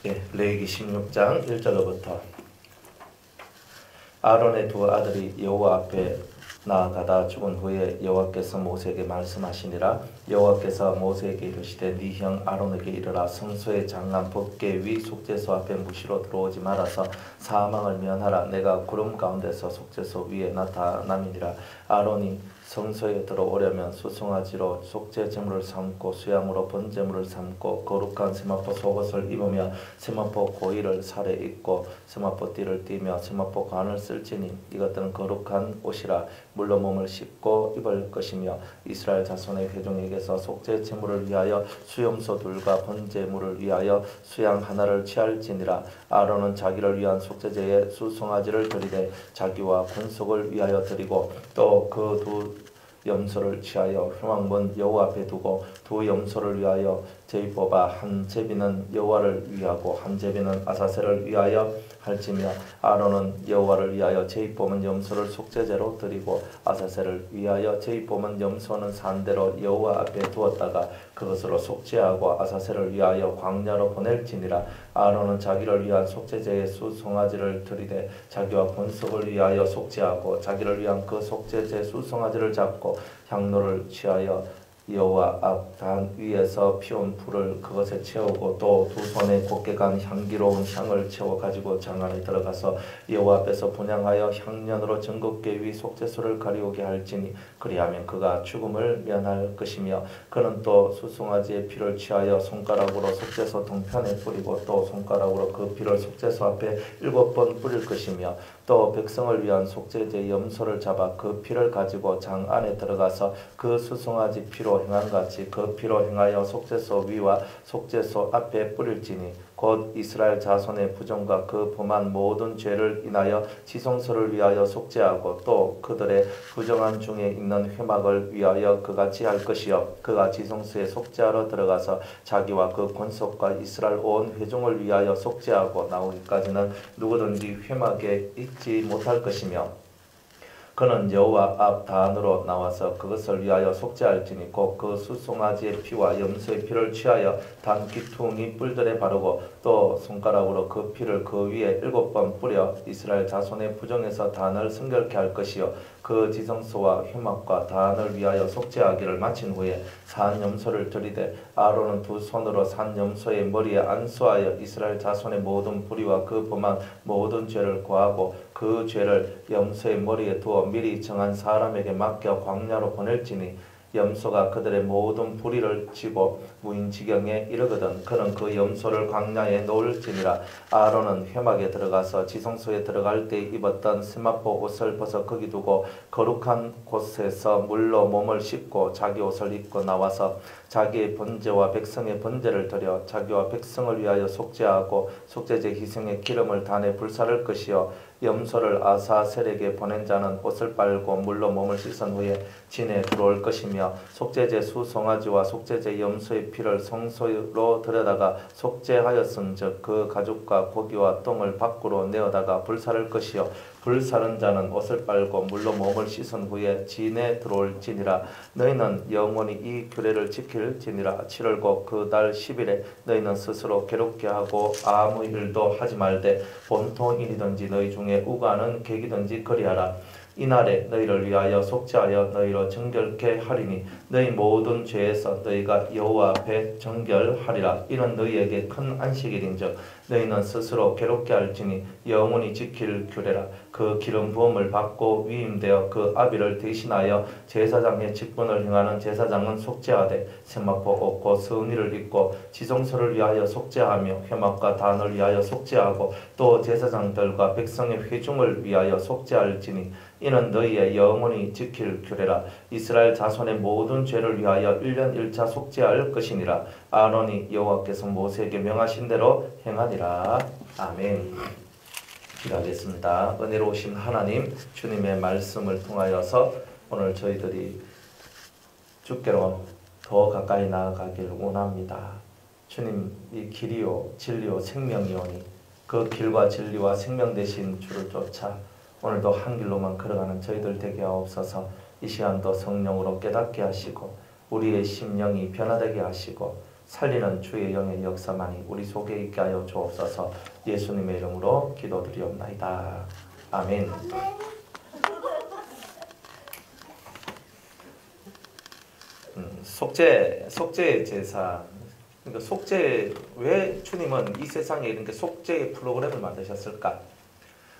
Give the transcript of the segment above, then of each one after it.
레위기 16장 1절로부터 아론의 두 아들이 여호와 앞에 나아가다 죽은 후에 여호와께서 모세에게 말씀하시니라. 여호와께서 모세에게 이르시되 네 형 아론에게 이르라. 성소의 장관 법궤 위 속죄소 앞에 무시로 들어오지 말아서 사망을 면하라. 내가 구름 가운데서 속죄소 위에 나타남이니라. 아론이 성소에 들어오려면 수송아지로 속죄 제물을 삼고 수양으로 번제물을 삼고 거룩한 세마포 속옷을 입으며 세마포 고이를 살에 입고 세마포 띠를 띠며 세마포 관을 쓸지니 이것들은 거룩한 옷이라. 물로 몸을 씻고 입을 것이며 이스라엘 자손의 회중에게서 속죄 제물을 위하여 수염소 둘과 번제물을 위하여 수양 하나를 취할지니라. 아론은 자기를 위한 속죄제에 수송아지를 드리되 자기와 군속을 위하여 드리고 또 그 두 염소를 취하여 회막문 여호와 앞에 두고 두 염소를 위하여 제비 뽑아 한 제비는 여호와를 위하고 한 제비는 아사셀을 위하여 할지며 아론은 여호와를 위하여 제비 뽑은 염소를 속죄제로 드리고 아사셀을 위하여 제비 뽑은 염소는 산대로 여호와 앞에 두었다가 그것으로 속죄하고 아사셀을 위하여 광야로 보낼지니라. 아론은 자기를 위한 속죄제에 수송아지를 드리되 자기와 본속을 위하여 속죄하고 자기를 위한 그 속죄제 수송아지를 잡고 향로를 취하여 여호와 앞 단 위에서 피운 불을 그것에 채우고 또 두 손에 곱게 간 향기로운 향을 채워 가지고 장 안에 들어가서 여호와 앞에서 분향하여 향년으로 전곡궤 위 속죄소를 가리우게 할지니 그리하면 그가 죽음을 면할 것이며 그는 또 수송아지의 피를 취하여 손가락으로 속죄소 동편에 뿌리고 또 손가락으로 그 피를 속죄소 앞에 7번 뿌릴 것이며 또 백성을 위한 속죄제 염소를 잡아 그 피를 가지고 장 안에 들어가서 그 수송아지 피로 행한 같이 그 피로 행하여 속죄소 위와 속죄소 앞에 뿌릴지니 곧 이스라엘 자손의 부정과 그 범한 모든 죄를 인하여 지성소를 위하여 속죄하고 또 그들의 부정한 중에 있는 회막을 위하여 그같이 할 것이요 그가 지성소에 속죄하러 들어가서 자기와 그 권속과 이스라엘 온 회중을 위하여 속죄하고 나오기까지는 누구든지 회막에 있지 못할 것이며 그는 여호와 앞 단으로 나와서 그것을 위하여 속죄할지니 곧 그 수송아지의 피와 염소의 피를 취하여 단 귀퉁이 뿔들에 바르고 또 손가락으로 그 피를 그 위에 7번 뿌려 이스라엘 자손의 부정에서 단을 성결케 할 것이요 그 지성소와 회막과 단을 위하여 속죄하기를 마친 후에 산 염소를 드리되 아론은 두 손으로 산 염소의 머리에 안수하여 이스라엘 자손의 모든 불의와 그 범한 모든 죄를 고하고 그 죄를 염소의 머리에 두어 미리 정한 사람에게 맡겨 광야로 보낼지니 염소가 그들의 모든 불의를 지고 무인지경에 이르거든 그는 그 염소를 광야에 놓을지니라. 아론은 회막에 들어가서 지성소에 들어갈 때 입었던 세마포 옷을 벗어 거기 두고 거룩한 곳에서 물로 몸을 씻고 자기 옷을 입고 나와서 자기의 번제와 백성의 번제를 드려 자기와 백성을 위하여 속죄하고 속죄제 희생의 기름을 단에 불사를 것이요 염소를 아사셀에게 보낸 자는 옷을 빨고 물로 몸을 씻은 후에 진에 들어올 것이며 속죄제 수송아지와 속죄제 염소의 피를 성소로 들여다가 속죄하였은즉 그 가죽과 고기와 똥을 밖으로 내어다가 불사를 것이요 불사른 자는 옷을 빨고 물로 몸을 씻은 후에 진에 들어올지니라. 너희는 영원히 이 규례를 지킬지니라. 7월 곧 그 달 10일에 너희는 스스로 괴롭게 하고 아무 일도 하지 말되 본토일이든지 너희 중에 우가는 객이든지 그리하라. 이날에 너희를 위하여 속죄하여 너희로 정결케 하리니 너희 모든 죄에서 너희가 여호와 앞에 정결하리라. 이는 너희에게 큰 안식일인즉 너희는 스스로 괴롭게 할지니 영원히 지킬 규례라. 그 기름 부음을 받고 위임되어 그 아비를 대신하여 제사장의 직분을 행하는 제사장은 속죄하되 세마포 옷고 성의를 입고 지성소를 위하여 속죄하며 회막과 단을 위하여 속죄하고 또 제사장들과 백성의 회중을 위하여 속죄할지니 이는 너희의 영원히 지킬 규례라. 이스라엘 자손의 모든 죄를 위하여 1년 1차 속죄할 것이니라. 아론이 여호와께서 모세에게 명하신 대로 행하니라. 아멘. 기도하겠습니다. 은혜로우신 하나님, 주님의 말씀을 통하여서 오늘 저희들이 주께로 더 가까이 나아가길 원합니다. 주님, 이 길이요 진리요 생명이오니 그 길과 진리와 생명 되신 주를 쫓아 오늘도 한 길로만 걸어가는 저희들 되게 하옵소서. 이 시간도 성령으로 깨닫게 하시고 우리의 심령이 변화되게 하시고 살리는 주의 영의 역사만이 우리 속에 있게 하여 주옵소서. 예수님의 이름으로 기도드리옵나이다. 아멘. 속죄의 제사. 그러니까 속죄, 왜 주님은 이 세상에 이렇게 속죄의 프로그램을 만드셨을까?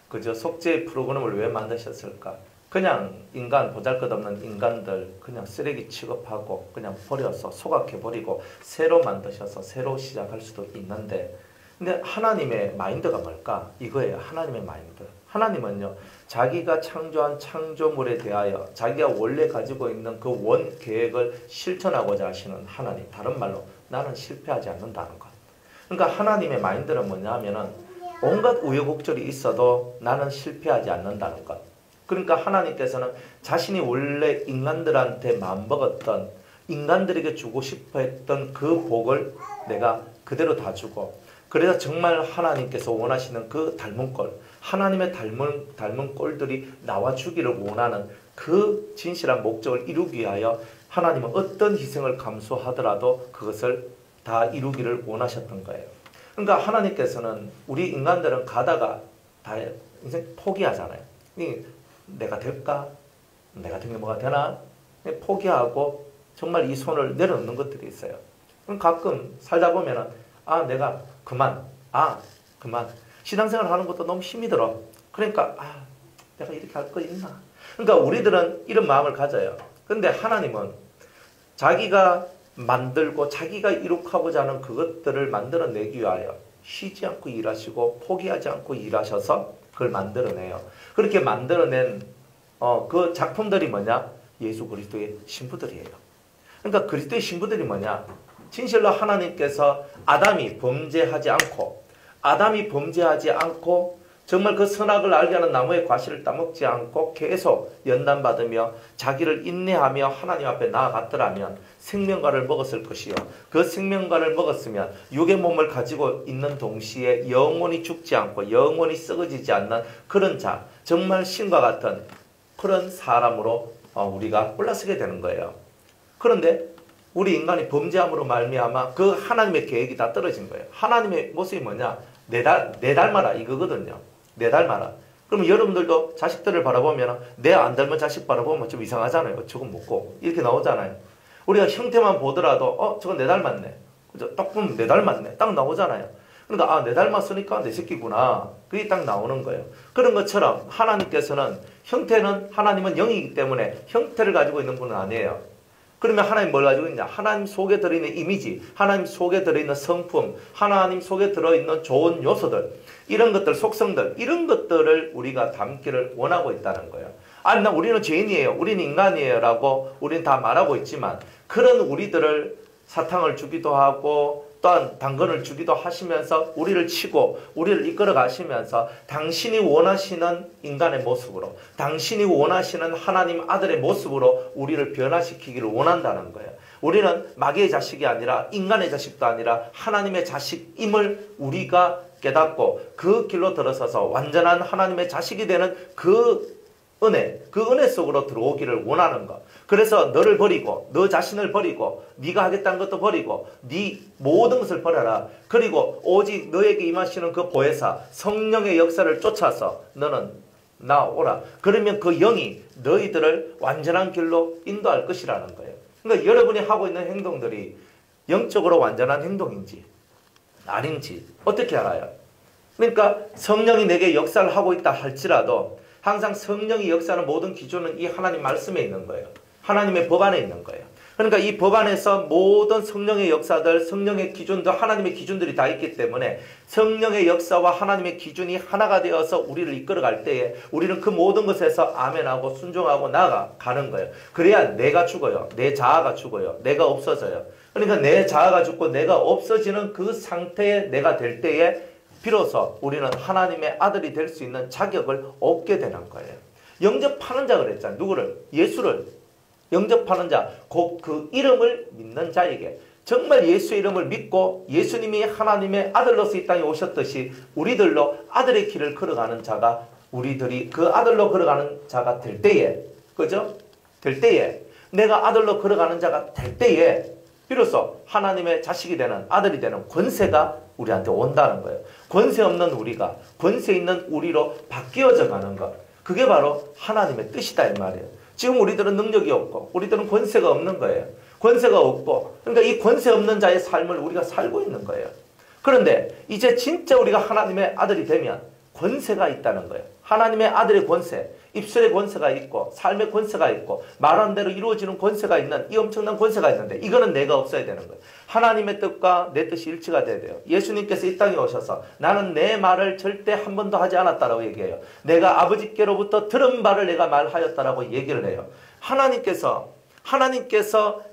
그죠? 속죄의 프로그램을 왜 만드셨을까? 그냥 인간, 보잘것없는 인간들 그냥 쓰레기 취급하고 그냥 버려서 소각해버리고 새로 만드셔서 새로 시작할 수도 있는데, 근데 하나님의 마인드가 뭘까? 이거예요. 하나님의 마인드. 하나님은요, 자기가 창조한 창조물에 대하여 자기가 원래 가지고 있는 그 원 계획을 실천하고자 하시는 하나님. 다른 말로 나는 실패하지 않는다는 것. 그러니까 하나님의 마인드는 뭐냐면은 온갖 우여곡절이 있어도 나는 실패하지 않는다는 것. 그러니까 하나님께서는 자신이 원래 인간들한테 마음먹었던, 인간들에게 주고 싶어 했던 그 복을 내가 그대로 다 주고, 그래서 정말 하나님께서 원하시는 그 닮은 꼴, 하나님의 닮은 꼴들이 나와주기를 원하는 그 진실한 목적을 이루기 위하여 하나님은 어떤 희생을 감수하더라도 그것을 다 이루기를 원하셨던 거예요. 그러니까 하나님께서는 우리 인간들은 가다가 다 인생 포기하잖아요. 내가 될까? 내가 된 게 뭐가 되나? 포기하고 정말 이 손을 내려놓는 것들이 있어요. 그럼 가끔 살다 보면은 내가 그만. 신앙생활 하는 것도 너무 힘이 들어. 그러니까 내가 이렇게 할 거 있나? 그러니까 우리들은 이런 마음을 가져요. 근데 하나님은 자기가 만들고 자기가 이룩하고자 하는 그것들을 만들어내기 위하여 쉬지 않고 일하시고 포기하지 않고 일하셔서 그걸 만들어내요. 그렇게 만들어낸 그 작품들이 뭐냐? 예수 그리스도의 신부들이에요. 그러니까 그리스도의 신부들이 뭐냐? 진실로 하나님께서 아담이 범죄하지 않고 정말 그 선악을 알게 하는 나무의 과실을 따먹지 않고 계속 연단받으며 자기를 인내하며 하나님 앞에 나아갔더라면 생명과를 먹었을 것이요, 그 생명과를 먹었으면 육의 몸을 가지고 있는 동시에 영원히 죽지 않고 영원히 썩어지지 않는 그런 자, 정말 신과 같은 그런 사람으로 우리가 올라서게 되는 거예요. 그런데 우리 인간이 범죄함으로 말미암아 그 하나님의 계획이 다 떨어진 거예요. 하나님의 모습이 뭐냐? 내 닮아라 이거거든요. 내 닮아라. 그러면 여러분들도 자식들을 바라보면 내 안 닮은 자식 바라보면 좀 이상하잖아요. 저건 뭐고 이렇게 나오잖아요. 우리가 형태만 보더라도 저건 내 닮았네. 그죠? 딱 보면 내 닮았네. 딱 나오잖아요. 그러니까 내 닮았으니까 내 새끼구나. 그게 딱 나오는 거예요. 그런 것처럼 하나님께서는 하나님은 영이기 때문에 형태를 가지고 있는 분은 아니에요. 그러면 하나님 뭘 가지고 있냐? 하나님 속에 들어있는 이미지, 하나님 속에 들어있는 성품, 하나님 속에 들어있는 좋은 요소들, 이런 것들, 속성들, 이런 것들을 우리가 담기를 원하고 있다는 거예요. 우리는 죄인이에요, 우리는 인간이에요 라고 우리는 다 말하고 있지만, 그런 우리들을 사탕을 주기도 하고 또한 당근을 주기도 하시면서 우리를 치고 우리를 이끌어 가시면서 당신이 원하시는 인간의 모습으로, 당신이 원하시는 하나님 아들의 모습으로 우리를 변화시키기를 원한다는 거예요. 우리는 마귀의 자식이 아니라 인간의 자식도 아니라 하나님의 자식임을 우리가 깨닫고 그 길로 들어서서 완전한 하나님의 자식이 되는 그 은혜 속으로 들어오기를 원하는 것. 그래서 너를 버리고 너 자신을 버리고 네가 하겠다는 것도 버리고 네 모든 것을 버려라. 그리고 오직 너에게 임하시는 그 보혜사 성령의 역사를 쫓아서 너는 나오라. 그러면 그 영이 너희들을 완전한 길로 인도할 것이라는 거예요. 그러니까 여러분이 하고 있는 행동들이 영적으로 완전한 행동인지 아닌지 어떻게 알아요? 그러니까 성령이 내게 역사를 하고 있다 할지라도 항상 성령이 역사하는 모든 기준은 이 하나님 말씀에 있는 거예요. 하나님의 법 안에 있는 거예요. 그러니까 이 법 안에서 모든 성령의 역사들, 성령의 기준도 하나님의 기준들이 다 있기 때문에 성령의 역사와 하나님의 기준이 하나가 되어서 우리를 이끌어갈 때에 우리는 그 모든 것에서 아멘하고 순종하고 나아가는 거예요. 그래야 내가 죽어요. 내 자아가 죽어요. 내가 없어져요. 그러니까 내 자아가 죽고 내가 없어지는 그 상태에 내가 될 때에 비로소 우리는 하나님의 아들이 될 수 있는 자격을 얻게 되는 거예요. 영접하는 자 그랬잖아요. 누구를? 예수를. 영접하는 자, 곧 그 이름을 믿는 자에게 정말 예수의 이름을 믿고 예수님이 하나님의 아들로서 이 땅에 오셨듯이 우리들로 아들의 길을 걸어가는 자가 우리들이 그 아들로 걸어가는 자가 될 때에, 그죠? 될 때에, 내가 아들로 걸어가는 자가 될 때에 비로소 하나님의 자식이 되는, 아들이 되는 권세가 우리한테 온다는 거예요. 권세 없는 우리가 권세 있는 우리로 바뀌어져 가는 것, 그게 바로 하나님의 뜻이다 이 말이에요. 지금 우리들은 능력이 없고 우리들은 권세가 없는 거예요. 권세가 없고, 그러니까 이 권세 없는 자의 삶을 우리가 살고 있는 거예요. 그런데 이제 진짜 우리가 하나님의 아들이 되면 권세가 있다는 거예요. 하나님의 아들의 권세, 입술의 권세가 있고 삶의 권세가 있고 말한 대로 이루어지는 권세가 있는 이 엄청난 권세가 있는데, 이거는 내가 없어야 되는 거예요. 하나님의 뜻과 내 뜻이 일치가 돼야 돼요. 예수님께서 이 땅에 오셔서 나는 내 말을 절대 한 번도 하지 않았다라고 얘기해요. 내가 아버지께로부터 들은 바를 내가 말하였다라고 얘기를 해요. 하나님께서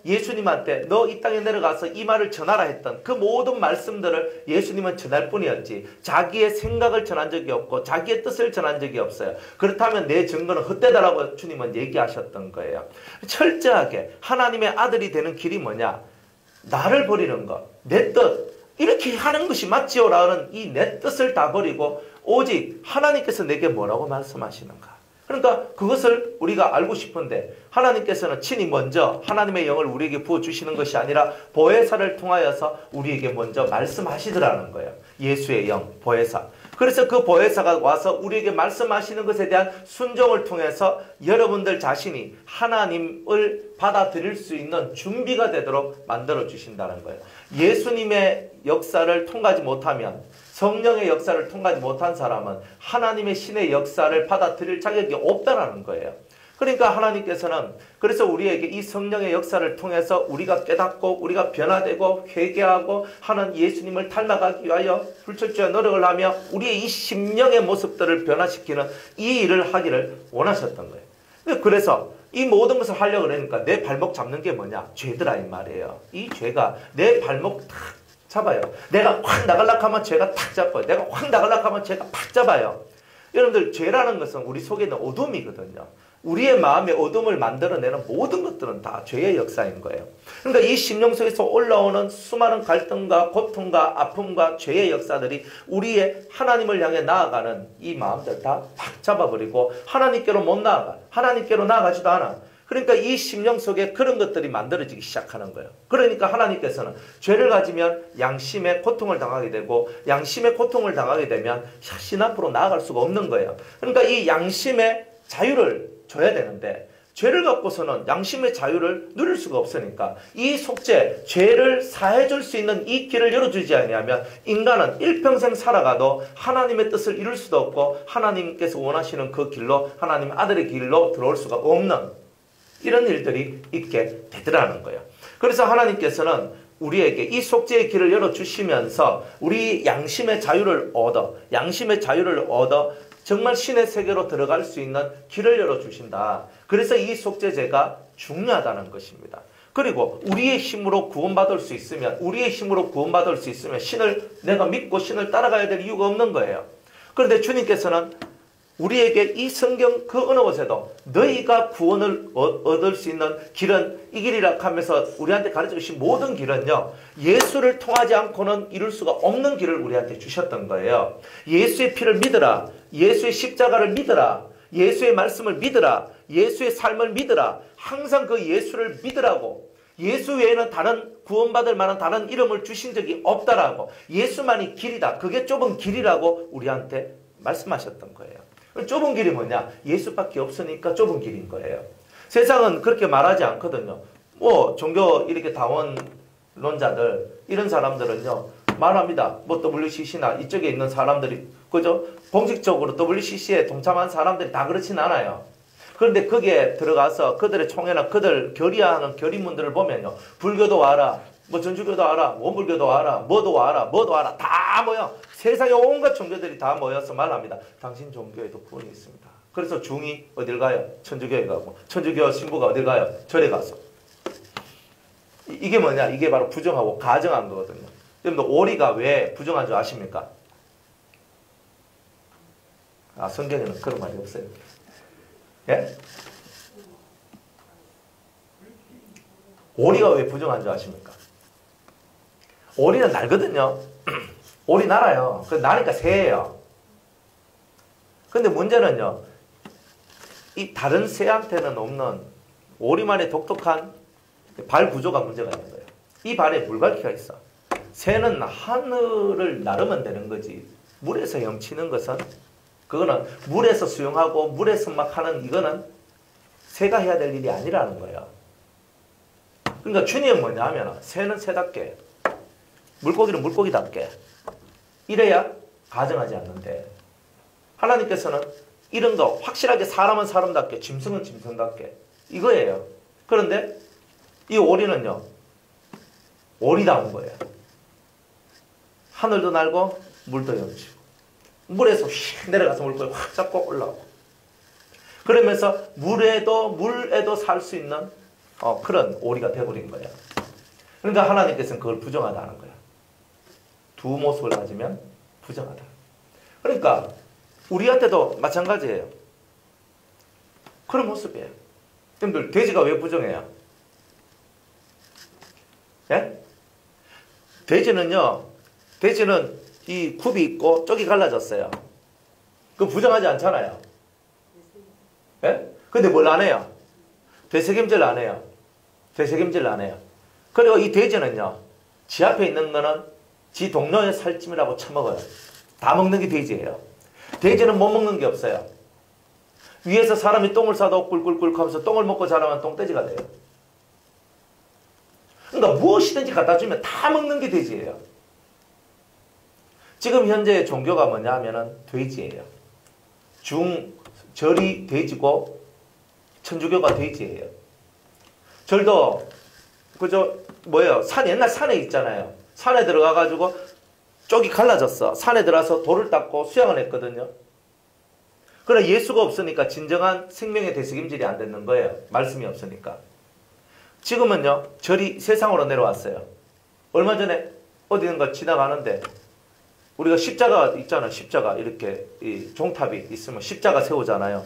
예수님한테 너 이 땅에 내려가서 이 말을 전하라 했던 그 모든 말씀들을 예수님은 전할 뿐이었지, 자기의 생각을 전한 적이 없고 자기의 뜻을 전한 적이 없어요. 그렇다면 내 증거는 헛되다라고 주님은 얘기하셨던 거예요. 철저하게 하나님의 아들이 되는 길이 뭐냐? 나를 버리는 것, 내 뜻, 이렇게 하는 것이 맞지요라는 이 내 뜻을 다 버리고 오직 하나님께서 내게 뭐라고 말씀하시는가. 그러니까 그것을 우리가 알고 싶은데, 하나님께서는 친히 먼저 하나님의 영을 우리에게 부어주시는 것이 아니라 보혜사를 통하여서 우리에게 먼저 말씀하시더라는 거예요. 예수의 영, 보혜사. 그래서 그 보혜사가 와서 우리에게 말씀하시는 것에 대한 순종을 통해서 여러분들 자신이 하나님을 받아들일 수 있는 준비가 되도록 만들어 주신다는 거예요. 예수님의 역사를 통과하지 못하면, 성령의 역사를 통과하지 못한 사람은 하나님의 신의 역사를 받아들일 자격이 없다라는 거예요. 그러니까 하나님께서는 그래서 우리에게 이 성령의 역사를 통해서 우리가 깨닫고 우리가 변화되고 회개하고 하는 예수님을 닮아가기 위하여 불철주야 노력을 하며 우리의 이 심령의 모습들을 변화시키는 이 일을 하기를 원하셨던 거예요. 그래서 이 모든 것을 하려고 그러니까 내 발목 잡는 게 뭐냐? 죄더라 이 말이에요. 이 죄가 내 발목 탁 잡아요. 내가 확 나가려고 하면 죄가 탁 잡아요. 내가 확 나가려고 하면 죄가 팍 잡아요. 여러분들, 죄라는 것은 우리 속에 있는 어둠이거든요. 우리의 마음의 어둠을 만들어내는 모든 것들은 다 죄의 역사인 거예요. 그러니까 이 심령 속에서 올라오는 수많은 갈등과 고통과 아픔과 죄의 역사들이 우리의 하나님을 향해 나아가는 이 마음들 다 팍 잡아버리고 하나님께로 못 나아가, 하나님께로 나아가지도 않아. 그러니까 이 심령 속에 그런 것들이 만들어지기 시작하는 거예요. 그러니까 하나님께서는 죄를 가지면 양심의 고통을 당하게 되고, 양심의 고통을 당하게 되면 신 앞으로 나아갈 수가 없는 거예요. 그러니까 이 양심의 자유를 줘야 되는데, 죄를 갖고서는 양심의 자유를 누릴 수가 없으니까 이 속죄, 죄를 사해줄 수 있는 이 길을 열어주지 아니하면 인간은 일평생 살아가도 하나님의 뜻을 이룰 수도 없고 하나님께서 원하시는 그 길로, 하나님 아들의 길로 들어올 수가 없는 이런 일들이 있게 되더라는 거예요. 그래서 하나님께서는 우리에게 이 속죄의 길을 열어주시면서 우리 양심의 자유를 얻어, 정말 신의 세계로 들어갈 수 있는 길을 열어주신다. 그래서 이 속죄제가 중요하다는 것입니다. 그리고 우리의 힘으로 구원받을 수 있으면, 신을 내가 믿고 신을 따라가야 될 이유가 없는 거예요. 그런데 주님께서는 우리에게 이 성경 그 어느 곳에도 너희가 구원을 얻을 수 있는 길은 이 길이라 하면서 우리한테 가르쳐 주신 모든 길은요, 예수를 통하지 않고는 이룰 수가 없는 길을 우리한테 주셨던 거예요. 예수의 피를 믿으라, 예수의 십자가를 믿으라, 예수의 말씀을 믿으라, 예수의 삶을 믿으라. 항상 그 예수를 믿으라고, 예수 외에는 다른 구원받을 만한 다른 이름을 주신 적이 없다라고, 예수만이 길이다, 그게 좁은 길이라고 우리한테 말씀하셨던 거예요. 좁은 길이 뭐냐? 예수밖에 없으니까 좁은 길인 거예요. 세상은 그렇게 말하지 않거든요. 종교 이렇게 다원론자들, 이런 사람들은요, 말합니다. WCC나 이쪽에 있는 사람들이, 그죠? 공식적으로 WCC에 동참한 사람들이 다 그렇진 않아요. 그런데 거기에 들어가서 그들의 총회나 그들 결의하는 결의문들을 보면요, 불교도 와라, 전주교도 와라, 원불교도 와라, 뭐도 와라, 다 모여. 세상에 온갖 종교들이 다 모여서 말합니다. 당신 종교에도 구원이 있습니다. 그래서 중이 어딜 가요? 천주교에 가고, 천주교 신부가 어딜 가요? 절에 가서. 이게 뭐냐? 이게 바로 부정하고 가정한 거거든요. 여러분들, 오리가 왜 부정한 줄 아십니까? 성경에는 그런 말이 없어요. 예? 오리가 왜 부정한 줄 아십니까? 오리는 날거든요. 오리 날아요. 나니까 새예요. 근데 문제는요, 이 다른 새한테는 없는 오리만의 독특한 발 구조가 문제가 있는 거예요. 이 발에 물갈퀴가 있어. 새는 하늘을 나르면 되는 거지. 물에서 헤엄치는 것은 그거는 물에서 수영하고 물에서 막 하는 이거는 새가 해야 될 일이 아니라는 거예요. 그러니까 주님은 뭐냐 하면 새는 새답게 물고기는 물고기답게 이래야 가정하지 않는데 하나님께서는 이런 거 확실하게 사람은 사람답게 짐승은 짐승답게 이거예요. 그런데 이 오리는요. 오리다운 거예요. 하늘도 날고 물도 헤엄치고 물에서 휙 내려가서 물고기 확 잡고 올라오고 그러면서 물에도 살 수 있는 그런 오리가 되어버린 거예요. 그러니까 하나님께서는 그걸 부정하다는 거예요. 두 모습을 가지면 부정하다. 그러니까 우리한테도 마찬가지예요. 그런 모습이에요. 여러분들 돼지가 왜 부정해요? 예? 돼지는 이 굽이 있고 쪽이 갈라졌어요. 그거 부정하지 않잖아요. 예? 근데 뭘 안 해요? 되새김질 안 해요. 되새김질 안 해요. 그리고 이 돼지는요. 지 앞에 있는 거는 지 동료의 살찜이라고 처먹어요. 다 먹는 게 돼지예요. 돼지는 못 먹는 게 없어요. 위에서 사람이 똥을 싸도 꿀꿀꿀 하면서 똥을 먹고 자라면 똥돼지가 돼요. 그러니까 무엇이든지 갖다 주면 다 먹는 게 돼지예요. 지금 현재 종교가 뭐냐 하면은 돼지예요. 절이 돼지고 천주교가 돼지예요. 절도 옛날 산에 있잖아요. 산에 들어가가지고 쪽이 갈라졌어. 산에 들어가서 돌을 닦고 수양을 했거든요. 그러나 예수가 없으니까 진정한 생명의 되새김질이 안 되는 거예요. 말씀이 없으니까. 지금은요. 절이 세상으로 내려왔어요. 얼마 전에 어디든가 지나가는데 우리가 십자가 있잖아요. 십자가 이렇게 이 종탑이 있으면 십자가 세우잖아요.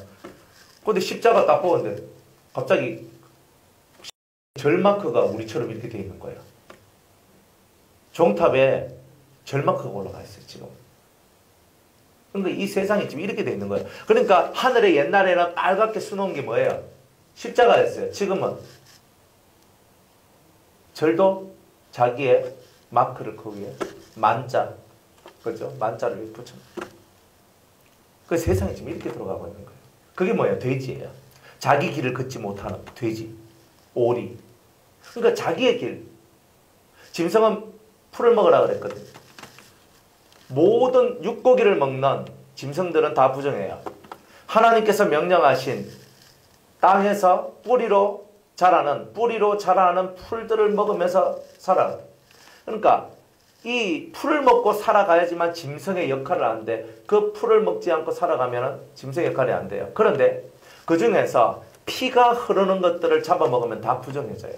근데 십자가 딱 보는데 갑자기 절 마크가 우리처럼 이렇게 돼 있는 거예요. 종탑에 절 마크가 올라가 있어요. 지금. 그러니까 이 세상이 지금 이렇게 돼 있는 거예요. 그러니까 하늘에 옛날에는 빨갛게 수놓은 게 뭐예요? 십자가였어요. 지금은 절도 자기의 마크를 그 위에 만자, 그죠? 만자를 붙여놓은 그 세상이 지금 이렇게 들어가고 있는 거예요. 그게 뭐예요? 돼지예요. 자기 길을 걷지 못하는 돼지, 오리. 그러니까 자기의 길. 짐승은 풀을 먹으라 그랬거든요. 모든 육고기를 먹는 짐승들은 다 부정해요. 하나님께서 명령하신 땅에서 뿌리로 자라는 풀들을 먹으면서 살아요. 그러니까 이 풀을 먹고 살아가야지만 짐승의 역할을 하는데 그 풀을 먹지 않고 살아가면 짐승의 역할이 안 돼요. 그런데 그 중에서 피가 흐르는 것들을 잡아먹으면 다 부정해져요.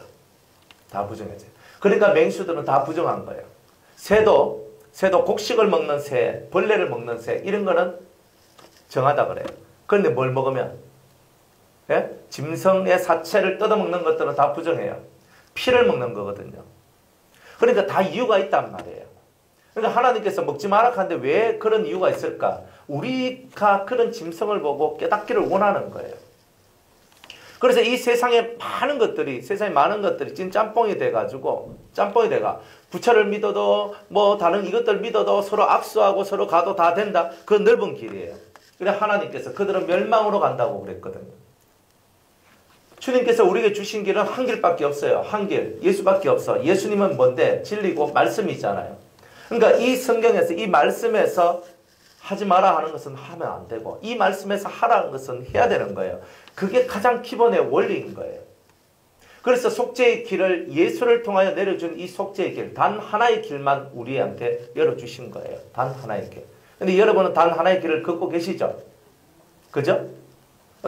다 부정해져요. 그러니까 맹수들은 다 부정한 거예요. 새도 곡식을 먹는 새, 벌레를 먹는 새 이런 거는 정하다 그래요. 그런데 뭘 먹으면 짐승의 사체를 뜯어먹는 것들은 다 부정해요. 피를 먹는 거거든요. 그러니까 다 이유가 있단 말이에요. 그러니까 하나님께서 먹지 마라 하는데 왜 그런 이유가 있을까? 우리가 그런 짐승을 보고 깨닫기를 원하는 거예요. 그래서 이 세상에 많은 것들이 찐 짬뽕이 돼가 부처를 믿어도 다른 이것들 믿어도 서로 압수하고 서로 가도 다 된다. 그 넓은 길이에요. 그래 하나님께서 그들은 멸망으로 간다고 그랬거든요. 주님께서 우리에게 주신 길은 한 길밖에 없어요. 한 길. 예수밖에 없어. 예수님은 뭔데? 진리고 말씀이잖아요. 그러니까 이 성경에서 이 말씀에서 하지 마라 하는 것은 하면 안 되고 이 말씀에서 하라는 것은 해야 되는 거예요. 그게 가장 기본의 원리인 거예요. 그래서 속죄의 길을 예수를 통하여 내려준 이 속죄의 길, 단 하나의 길만 우리한테 열어주신 거예요. 단 하나의 길. 근데 여러분은 단 하나의 길을 걷고 계시죠? 그죠?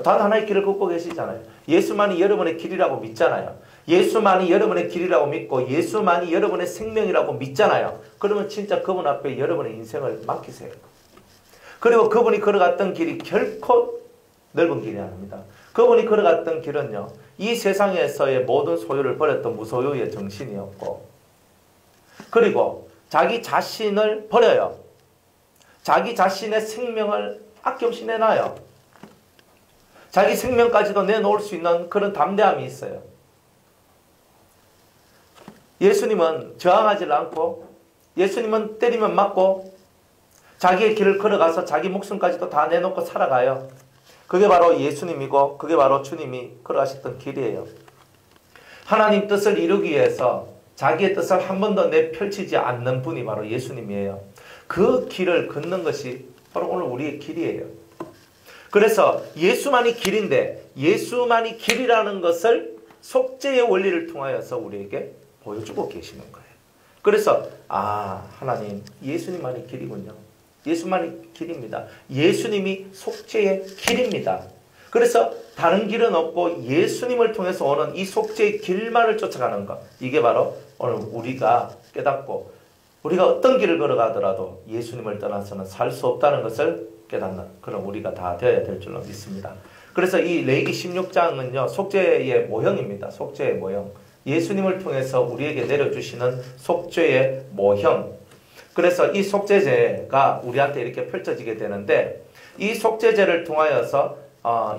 단 하나의 길을 걷고 계시잖아요. 예수만이 여러분의 길이라고 믿잖아요. 예수만이 여러분의 길이라고 믿고 예수만이 여러분의 생명이라고 믿잖아요. 그러면 진짜 그분 앞에 여러분의 인생을 맡기세요. 그리고 그분이 걸어갔던 길이 결코 넓은 길이 아닙니다. 그분이 걸어갔던 길은요. 이 세상에서의 모든 소유를 버렸던 무소유의 정신이었고 그리고 자기 자신을 버려요. 자기 자신의 생명을 아낌없이 내놔요. 자기 생명까지도 내놓을 수 있는 그런 담대함이 있어요. 예수님은 저항하지 않고 예수님은 때리면 맞고 자기의 길을 걸어가서 자기 목숨까지도 다 내놓고 살아가요. 그게 바로 예수님이고 그게 바로 주님이 걸어가셨던 길이에요. 하나님 뜻을 이루기 위해서 자기의 뜻을 한 번도 내펼치지 않는 분이 바로 예수님이에요. 그 길을 걷는 것이 바로 오늘 우리의 길이에요. 그래서 예수만이 길인데 예수만이 길이라는 것을 속죄의 원리를 통하여서 우리에게 보여주고 계시는 거예요. 그래서 하나님 예수님만이 길이군요. 예수만이 길입니다. 예수님이 속죄의 길입니다. 그래서 다른 길은 없고 예수님을 통해서 오는 이 속죄의 길만을 쫓아가는 것. 이게 바로 오늘 우리가 깨닫고 우리가 어떤 길을 걸어가더라도 예수님을 떠나서는 살 수 없다는 것을 깨닫는 그런 우리가 다 되어야 될 줄로 믿습니다. 그래서 이 레위기 16장은요. 속죄의 모형입니다. 속죄의 모형. 예수님을 통해서 우리에게 내려주시는 속죄의 모형. 그래서 이 속죄제가 우리한테 이렇게 펼쳐지게 되는데 이 속죄제를 통하여서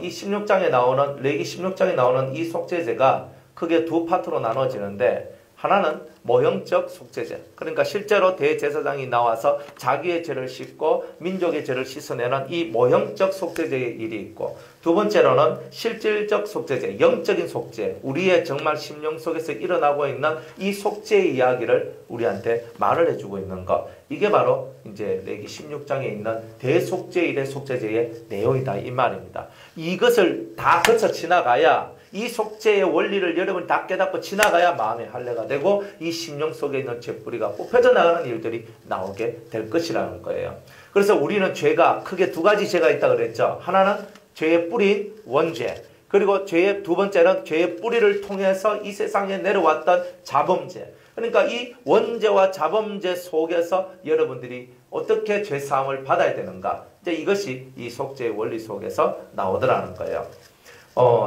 이 16장에 나오는 레위기 16장에 나오는 이 속죄제가 크게 두 파트로 나눠지는데 하나는 모형적 속죄제. 그러니까 실제로 대제사장이 나와서 자기의 죄를 씻고 민족의 죄를 씻어내는 이 모형적 속죄제의 일이 있고 두 번째로는 실질적 속죄제, 영적인 속죄. 우리의 정말 심령 속에서 일어나고 있는 이 속죄의 이야기를 우리한테 말을 해주고 있는 것. 이게 바로 이제 레위기 16장에 있는 대속죄일의 속죄제의 내용이다 이 말입니다. 이것을 다 거쳐 지나가야 이 속죄의 원리를 여러분이 다 깨닫고 지나가야 마음의 할례가 되고 이 심령 속에 있는 죄뿌리가 뽑혀져 나가는 일들이 나오게 될 것이라는 거예요. 그래서 우리는 죄가 크게 두 가지 죄가 있다고 그랬죠. 하나는 죄의 뿌리인 원죄. 그리고 죄의 두 번째는 죄의 뿌리를 통해서 이 세상에 내려왔던 자범죄. 그러니까 이 원죄와 자범죄 속에서 여러분들이 어떻게 죄사함을 받아야 되는가. 이제 이것이 이 속죄의 원리 속에서 나오더라는 거예요.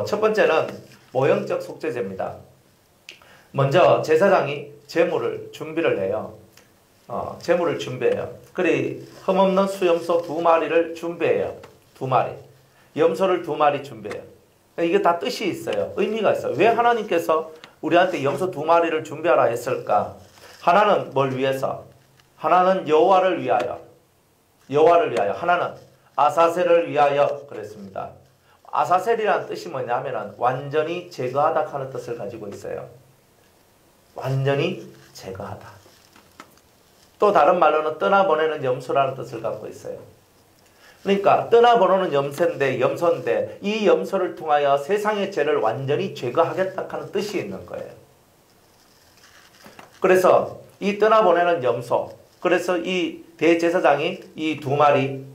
첫 번째는 모형적 속죄제입니다. 먼저 제사장이 제물을 준비를 해요. 제물을 준비해요. 그래 흠없는 수염소 2마리를 준비해요. 2마리. 염소를 2마리 준비해요. 이게 다 뜻이 있어요. 의미가 있어요. 왜 하나님께서 우리한테 염소 2마리를 준비하라 했을까? 하나는 뭘 위해서? 하나는 여호와를 위하여. 여호와를 위하여. 하나는 아사셀을 위하여 그랬습니다. 아사셀이라는 뜻이 뭐냐면 완전히 제거하다 하는 뜻을 가지고 있어요. 완전히 제거하다. 또 다른 말로는 떠나보내는 염소라는 뜻을 갖고 있어요. 그러니까 떠나보내는 염소인데 이 염소를 통하여 세상의 죄를 완전히 제거하겠다 하는 뜻이 있는 거예요. 그래서 이 떠나보내는 염소, 그래서 이 대제사장이 이 2마리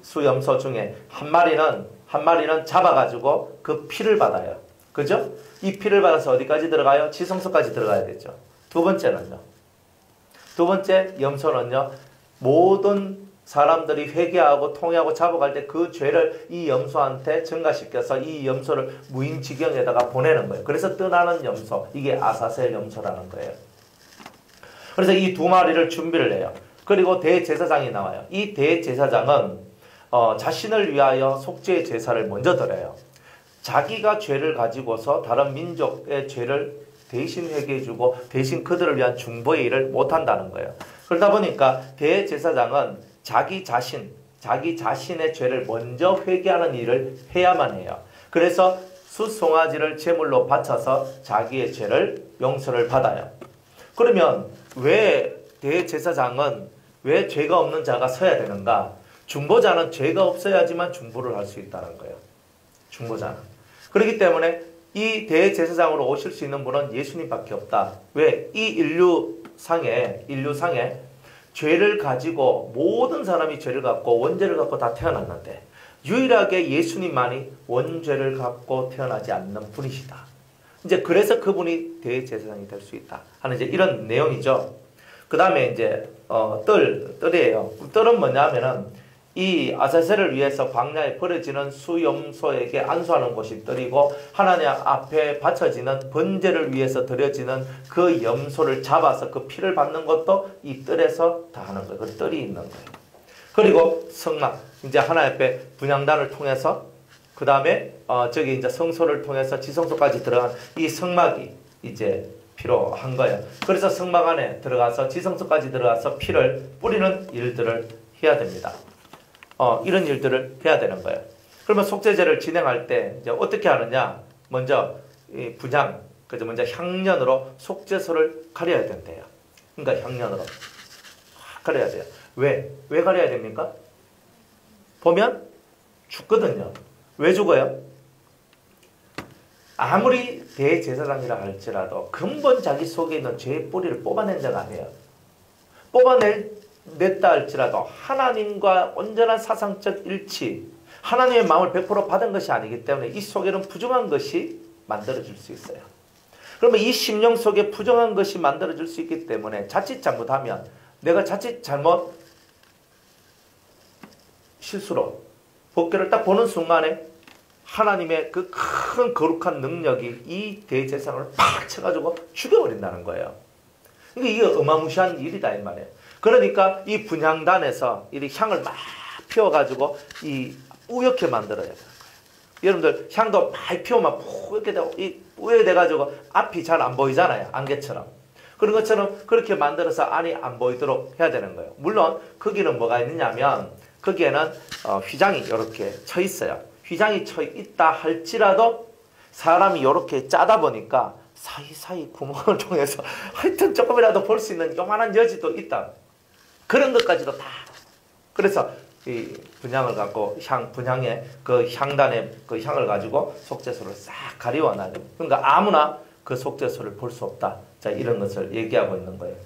수염소 중에 한 마리는 잡아가지고 그 피를 받아요. 그죠? 이 피를 받아서 어디까지 들어가요? 지성소까지 들어가야 되죠. 두 번째 염소는요. 모든 사람들이 회개하고 통회하고 잡아갈 때 그 죄를 이 염소한테 증가시켜서 이 염소를 무인지경에다가 보내는 거예요. 그래서 떠나는 염소, 이게 아사셀 염소라는 거예요. 그래서 이 2마리를 준비를 해요. 그리고 대제사장이 나와요. 이 대제사장은 자신을 위하여 속죄의 제사를 먼저 드려요. 자기가 죄를 가지고서 다른 민족의 죄를 대신 회개해주고 대신 그들을 위한 중보의 일을 못한다는 거예요. 그러다 보니까 대제사장은 자기 자신의 죄를 먼저 회개하는 일을 해야만 해요. 그래서 숫송아지를 제물로 바쳐서 자기의 죄를 용서를 받아요. 그러면 왜 대제사장은 왜 죄가 없는 자가 서야 되는가? 중보자는 죄가 없어야지만 중보를 할 수 있다는 거예요. 중보자는. 그렇기 때문에 이 대제사장으로 오실 수 있는 분은 예수님밖에 없다. 왜? 이 인류상에 죄를 가지고 모든 사람이 죄를 갖고 원죄를 갖고 다 태어났는데 유일하게 예수님만이 원죄를 갖고 태어나지 않는 분이시다. 이제 그래서 그분이 대제사장이 될 수 있다 하는 이제 이런 내용이죠. 그 다음에 이제 뜰이에요. 뜰은 뭐냐면은 이 아사셀을 위해서 광야에 버려지는 수염소에게 안수하는 곳이 뜰이고 하나님 앞에 바쳐지는 번제를 위해서 드려지는 그 염소를 잡아서 그 피를 받는 것도 이 뜰에서 다 하는 거예요. 그 뜰이 있는 거예요. 그리고 성막, 이제 하나님 앞에 분향단을 통해서 그 다음에 저기 이제 성소를 통해서 지성소까지 들어간 이 성막이 이제 필요한 거예요. 그래서 성막 안에 들어가서 지성소까지 들어가서 피를 뿌리는 일들을 해야 됩니다. 이런 일들을 해야 되는 거예요. 그러면 속죄제를 진행할 때 이제 어떻게 하느냐? 먼저 이 분향, 그죠? 먼저 향년으로 속죄소를 가려야 된대요. 그러니까 향년으로 가려야 돼요. 왜 가려야 됩니까? 보면 죽거든요. 왜 죽어요? 아무리 대제사장이라 할지라도 근본 자기 속에 있는 죄의 뿌리를 뽑아낸 자가 아니에요. 뽑아냈다 할지라도 하나님과 온전한 사상적 일치, 하나님의 마음을 100% 받은 것이 아니기 때문에 이 속에는 부정한 것이 만들어질 수 있어요. 그러면 이 심령 속에 부정한 것이 만들어질 수 있기 때문에 자칫 잘못하면, 내가 자칫 잘못 실수로 법궤를 딱 보는 순간에 하나님의 그 큰 거룩한 능력이 이 대제사장을 팍 쳐가지고 죽여버린다는 거예요. 이게 어마무시한 일이다 이 말이에요. 그러니까 이 분향단에서 이 향을 막 피워가지고 이 뿌옇게 만들어야 되는 거예요. 여러분들 향도 많이 피우면 뿌옇게 되고 이 뿌옇돼가지고 앞이 잘 안 보이잖아요. 안개처럼. 그런 것처럼 그렇게 만들어서 안이 안 보이도록 해야 되는 거예요. 물론 거기는 뭐가 있느냐면 거기에는 휘장이 이렇게 쳐 있어요. 휘장이 쳐 있다 할지라도 사람이 이렇게 짜다 보니까 사이사이 구멍을 통해서 하여튼 조금이라도 볼 수 있는 요만한 여지도 있다. 그런 것까지도 다. 그래서 이 분향을 갖고 분향의 그 향단의 그 향을 가지고 속죄소를 싹 가리워놔요. 그러니까 아무나 그 속죄소를 볼 수 없다. 자, 이런 것을 얘기하고 있는 거예요.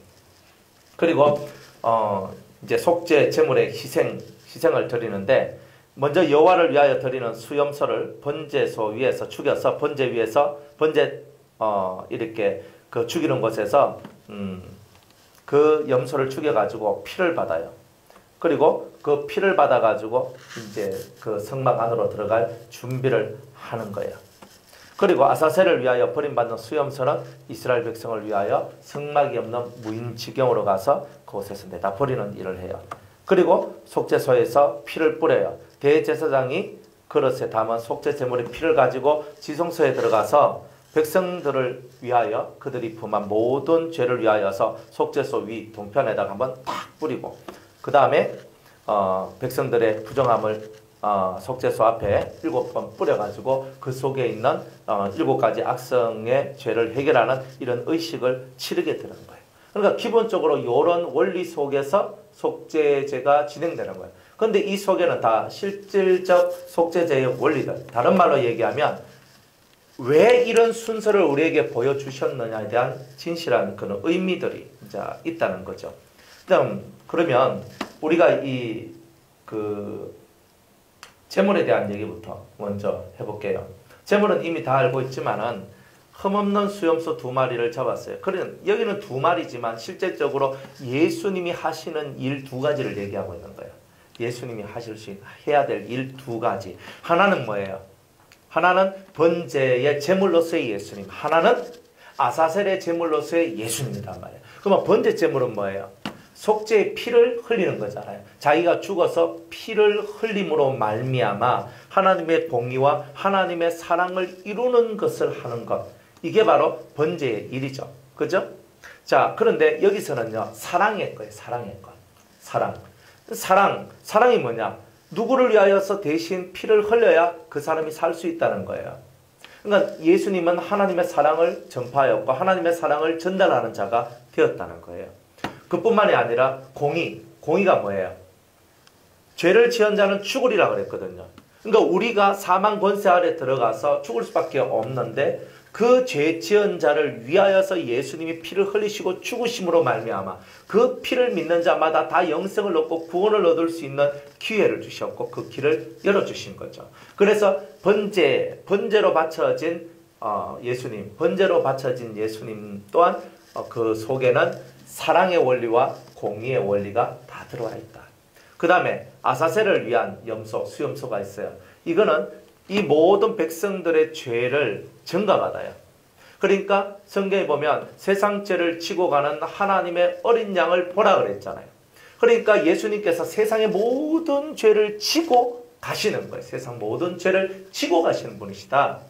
그리고 이제 속죄 제물의 희생을 드리는데, 먼저 여호와를 위하여 드리는 수염소를 번제소 위에서 죽여서 번제 위에서 이렇게 그 죽이는 곳에서 그 염소를 죽여가지고 피를 받아요. 그리고 그 피를 받아가지고 이제 그 성막 안으로 들어갈 준비를 하는 거예요. 그리고 아사셀을 위하여 버림받는 수염소는 이스라엘 백성을 위하여 성막이 없는 무인지경으로 가서 그곳에서 내다 버리는 일을 해요. 그리고 속죄소에서 피를 뿌려요. 대제사장이 그릇에 담은 속죄 제물의 피를 가지고 지성소에 들어가서 백성들을 위하여 그들이 범한 모든 죄를 위하여서 속죄소 위 동편에다가 한번 탁 뿌리고, 그 다음에 백성들의 부정함을 속죄소 앞에 7번 뿌려가지고 그 속에 있는 7가지 악성의 죄를 해결하는 이런 의식을 치르게 되는 거예요. 그러니까 기본적으로 이런 원리 속에서 속죄제가 진행되는 거예요. 그런데 이 속에는 다 실질적 속죄제의 원리들, 다른 말로 얘기하면 왜 이런 순서를 우리에게 보여주셨느냐에 대한 진실한 그런 의미들이 이제 있다는 거죠. 그러면 우리가 제물에 대한 얘기부터 먼저 해볼게요. 제물은 이미 다 알고 있지만은 흠없는 수염소 2마리를 잡았어요. 그러면 여기는 2마리지만 실제적으로 예수님이 하시는 일 2가지를 얘기하고 있는 거예요. 예수님이 해야 될 일 2가지. 하나는 뭐예요? 하나는 번제의 제물로서의 예수님. 하나는 아사셀의 제물로서의 예수님이란 말이에요. 그러면 번제 제물은 뭐예요? 속죄의 피를 흘리는 거잖아요. 자기가 죽어서 피를 흘림으로 말미암아 하나님의 공의와 하나님의 사랑을 이루는 것을 하는 것. 이게 바로 번제의 일이죠. 그죠? 자, 그런데 여기서는요, 사랑의 거예요. 사랑의 것. 사랑이 뭐냐? 누구를 위하여서 대신 피를 흘려야 그 사람이 살 수 있다는 거예요. 그러니까 예수님은 하나님의 사랑을 전파하였고 하나님의 사랑을 전달하는 자가 되었다는 거예요. 그뿐만이 아니라 공의가 뭐예요? 죄를 지은 자는 죽으리라 그랬거든요. 그러니까 우리가 사망 권세 아래 들어가서 죽을 수밖에 없는데 그 죄 지은 자를 위하여서 예수님이 피를 흘리시고 죽으심으로 말미암아 그 피를 믿는 자마다 다 영생을 얻고 구원을 얻을 수 있는 기회를 주셨고 그 길을 열어주신 거죠. 그래서 번제로 바쳐진 예수님, 번제로 바쳐진 예수님 또한 그 속에는 사랑의 원리와 공의의 원리가 다 들어와 있다. 그 다음에 아사셀을 위한 수염소가 있어요. 이거는 이 모든 백성들의 죄를 증가받아요. 그러니까 성경에 보면 세상 죄를 지고 가는 하나님의 어린 양을 보라 그랬잖아요. 그러니까 예수님께서 세상의 모든 죄를 지고 가시는 거예요. 세상 모든 죄를 지고 가시는 분이시다.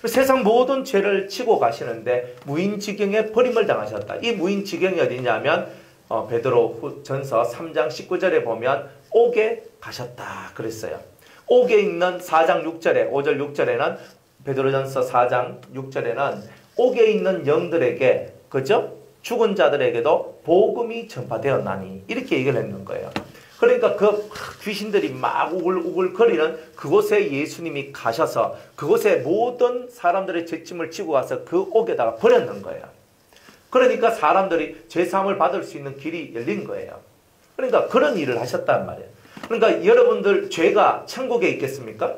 세상 모든 죄를 치고 가시는데 무인지경에 버림을 당하셨다. 이 무인지경이 어디냐면 베드로 전서 3장 19절에 보면 옥에 가셨다 그랬어요. 옥에 있는 4장 6절에 5절 6절에는 베드로전서 4장 6절에는 옥에 있는 영들에게 그죠? 죽은 자들에게도 복음이 전파되었나니 이렇게 얘기를 했는 거예요. 그러니까 그 귀신들이 막 우글우글거리는 그곳에 예수님이 가셔서 그곳에 모든 사람들의 죄짐을 지고 가서 그 옥에다가 버렸는 거예요. 그러니까 사람들이 죄사함을 받을 수 있는 길이 열린 거예요. 그러니까 그런 일을 하셨단 말이에요. 그러니까 여러분들 죄가 천국에 있겠습니까?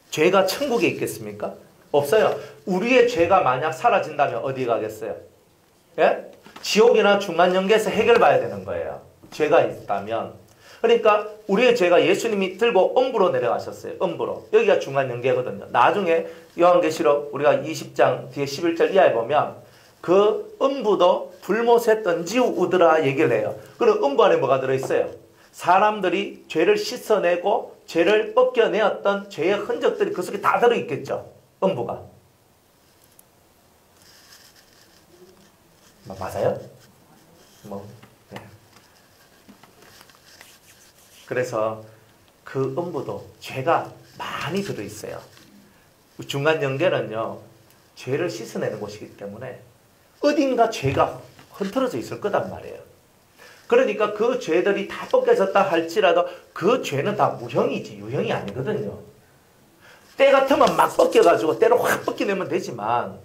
죄가 천국에 있겠습니까? 없어요. 우리의 죄가 만약 사라진다면 어디 가겠어요? 예? 지옥이나 중간영계에서 해결받아야 되는 거예요. 죄가 있다면. 그러니까 우리의 죄가 예수님이 들고 음부로 내려가셨어요. 음부로. 여기가 중간영계거든요. 나중에 요한계시록 우리가 20장 뒤에 11절 이하에 보면 그 음부도 불못에 던지우더라 얘기를 해요. 그럼 음부 안에 뭐가 들어있어요? 사람들이 죄를 씻어내고 죄를 벗겨내었던 죄의 흔적들이 그 속에 다 들어있겠죠. 음부가. 맞아요? 네. 그래서 그 음부도 죄가 많이 들어있어요. 중간영계는요, 죄를 씻어내는 곳이기 때문에 어딘가 죄가 흐트러져 있을 거단 말이에요. 그러니까 그 죄들이 다 벗겨졌다 할지라도 그 죄는 다 무형이지 유형이 아니거든요. 때 같으면 막 벗겨가지고 때로 확 벗겨내면 되지만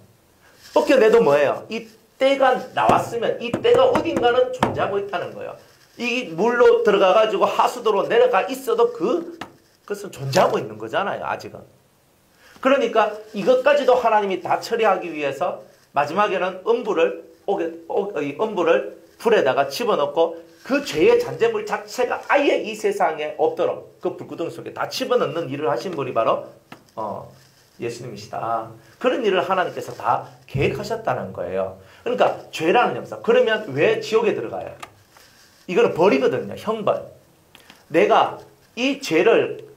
벗겨내도 뭐예요? 이 때가 나왔으면 이 때가 어딘가는 존재하고 있다는 거예요. 이 물로 들어가가지고 하수도로 내려가 있어도 그것은 존재하고 있는 거잖아요. 아직은. 그러니까 이것까지도 하나님이 다 처리하기 위해서 마지막에는 음부를 불에다가 집어넣고 그 죄의 잔재물 자체가 아예 이 세상에 없도록 그 불구덩이 속에 다 집어넣는 일을 하신 분이 바로 예수님이시다. 그런 일을 하나님께서 다 계획하셨다는 거예요. 그러니까 죄라는 역사. 그러면 왜 지옥에 들어가요? 이거는 벌이거든요. 형벌. 내가 이 죄를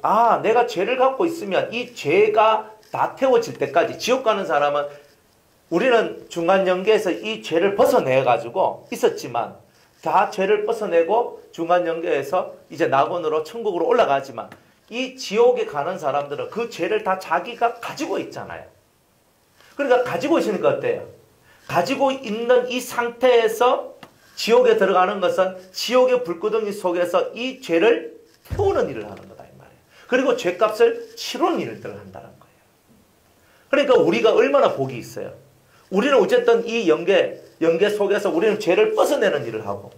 내가 죄를 갖고 있으면 이 죄가 다 태워질 때까지 지옥 가는 사람은 우리는 중간영계에서 이 죄를 벗어내가지고 있었지만 다 죄를 벗어내고 중간영계에서 이제 낙원으로 천국으로 올라가지만 이 지옥에 가는 사람들은 그 죄를 다 자기가 가지고 있잖아요. 그러니까 가지고 있으니까 어때요? 가지고 있는 이 상태에서 지옥에 들어가는 것은 지옥의 불구덩이 속에서 이 죄를 태우는 일을 하는 거다 이 말이에요. 그리고 죄값을 치르는 일을 한다는 거예요. 그러니까 우리가 얼마나 복이 있어요. 우리는 어쨌든 이 영계 속에서 우리는 죄를 벗어내는 일을 하고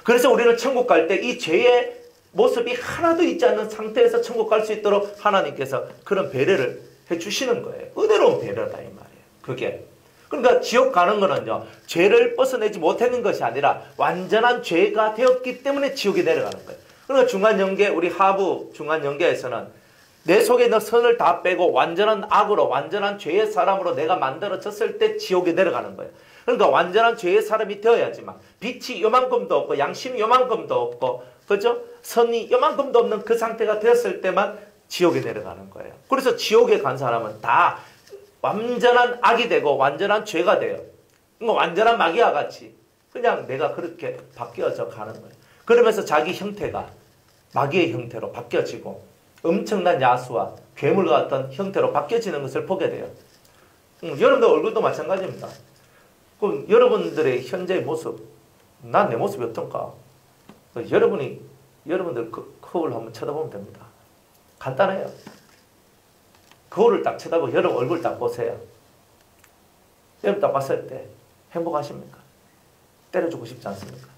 그래서 우리는 천국 갈 때 이 죄의 모습이 하나도 있지 않는 상태에서 천국 갈 수 있도록 하나님께서 그런 배려를 해주시는 거예요. 은혜로운 배려다 이 말이에요. 그게. 그러니까 지옥 가는 거는요. 죄를 벗어내지 못하는 것이 아니라 완전한 죄가 되었기 때문에 지옥에 내려가는 거예요. 그러니까 중간영계 우리 하부 중간영계에서는 내 속에 있는 선을 다 빼고 완전한 악으로 완전한 죄의 사람으로 내가 만들어졌을 때 지옥에 내려가는 거예요. 그러니까 완전한 죄의 사람이 되어야지만 빛이 요만큼도 없고 양심이 요만큼도 없고 그죠? 선이 요만큼도 없는 그 상태가 되었을 때만 지옥에 내려가는 거예요. 그래서 지옥에 간 사람은 다 완전한 악이 되고 완전한 죄가 돼요. 그러니까 완전한 마귀와 같이 그냥 내가 그렇게 바뀌어져 가는 거예요. 그러면서 자기 형태가 마귀의 형태로 바뀌어지고 엄청난 야수와 괴물 같은 형태로 바뀌어지는 것을 보게 돼요. 여러분들 얼굴도 마찬가지입니다. 그럼 여러분들의 현재의 모습, 난 내 모습이 어떤가? 여러분들 거울 한번 쳐다보면 됩니다. 간단해요. 거울을 딱 쳐다보고 여러분 얼굴 딱 보세요. 여러분 딱 봤을 때 행복하십니까? 때려주고 싶지 않습니까?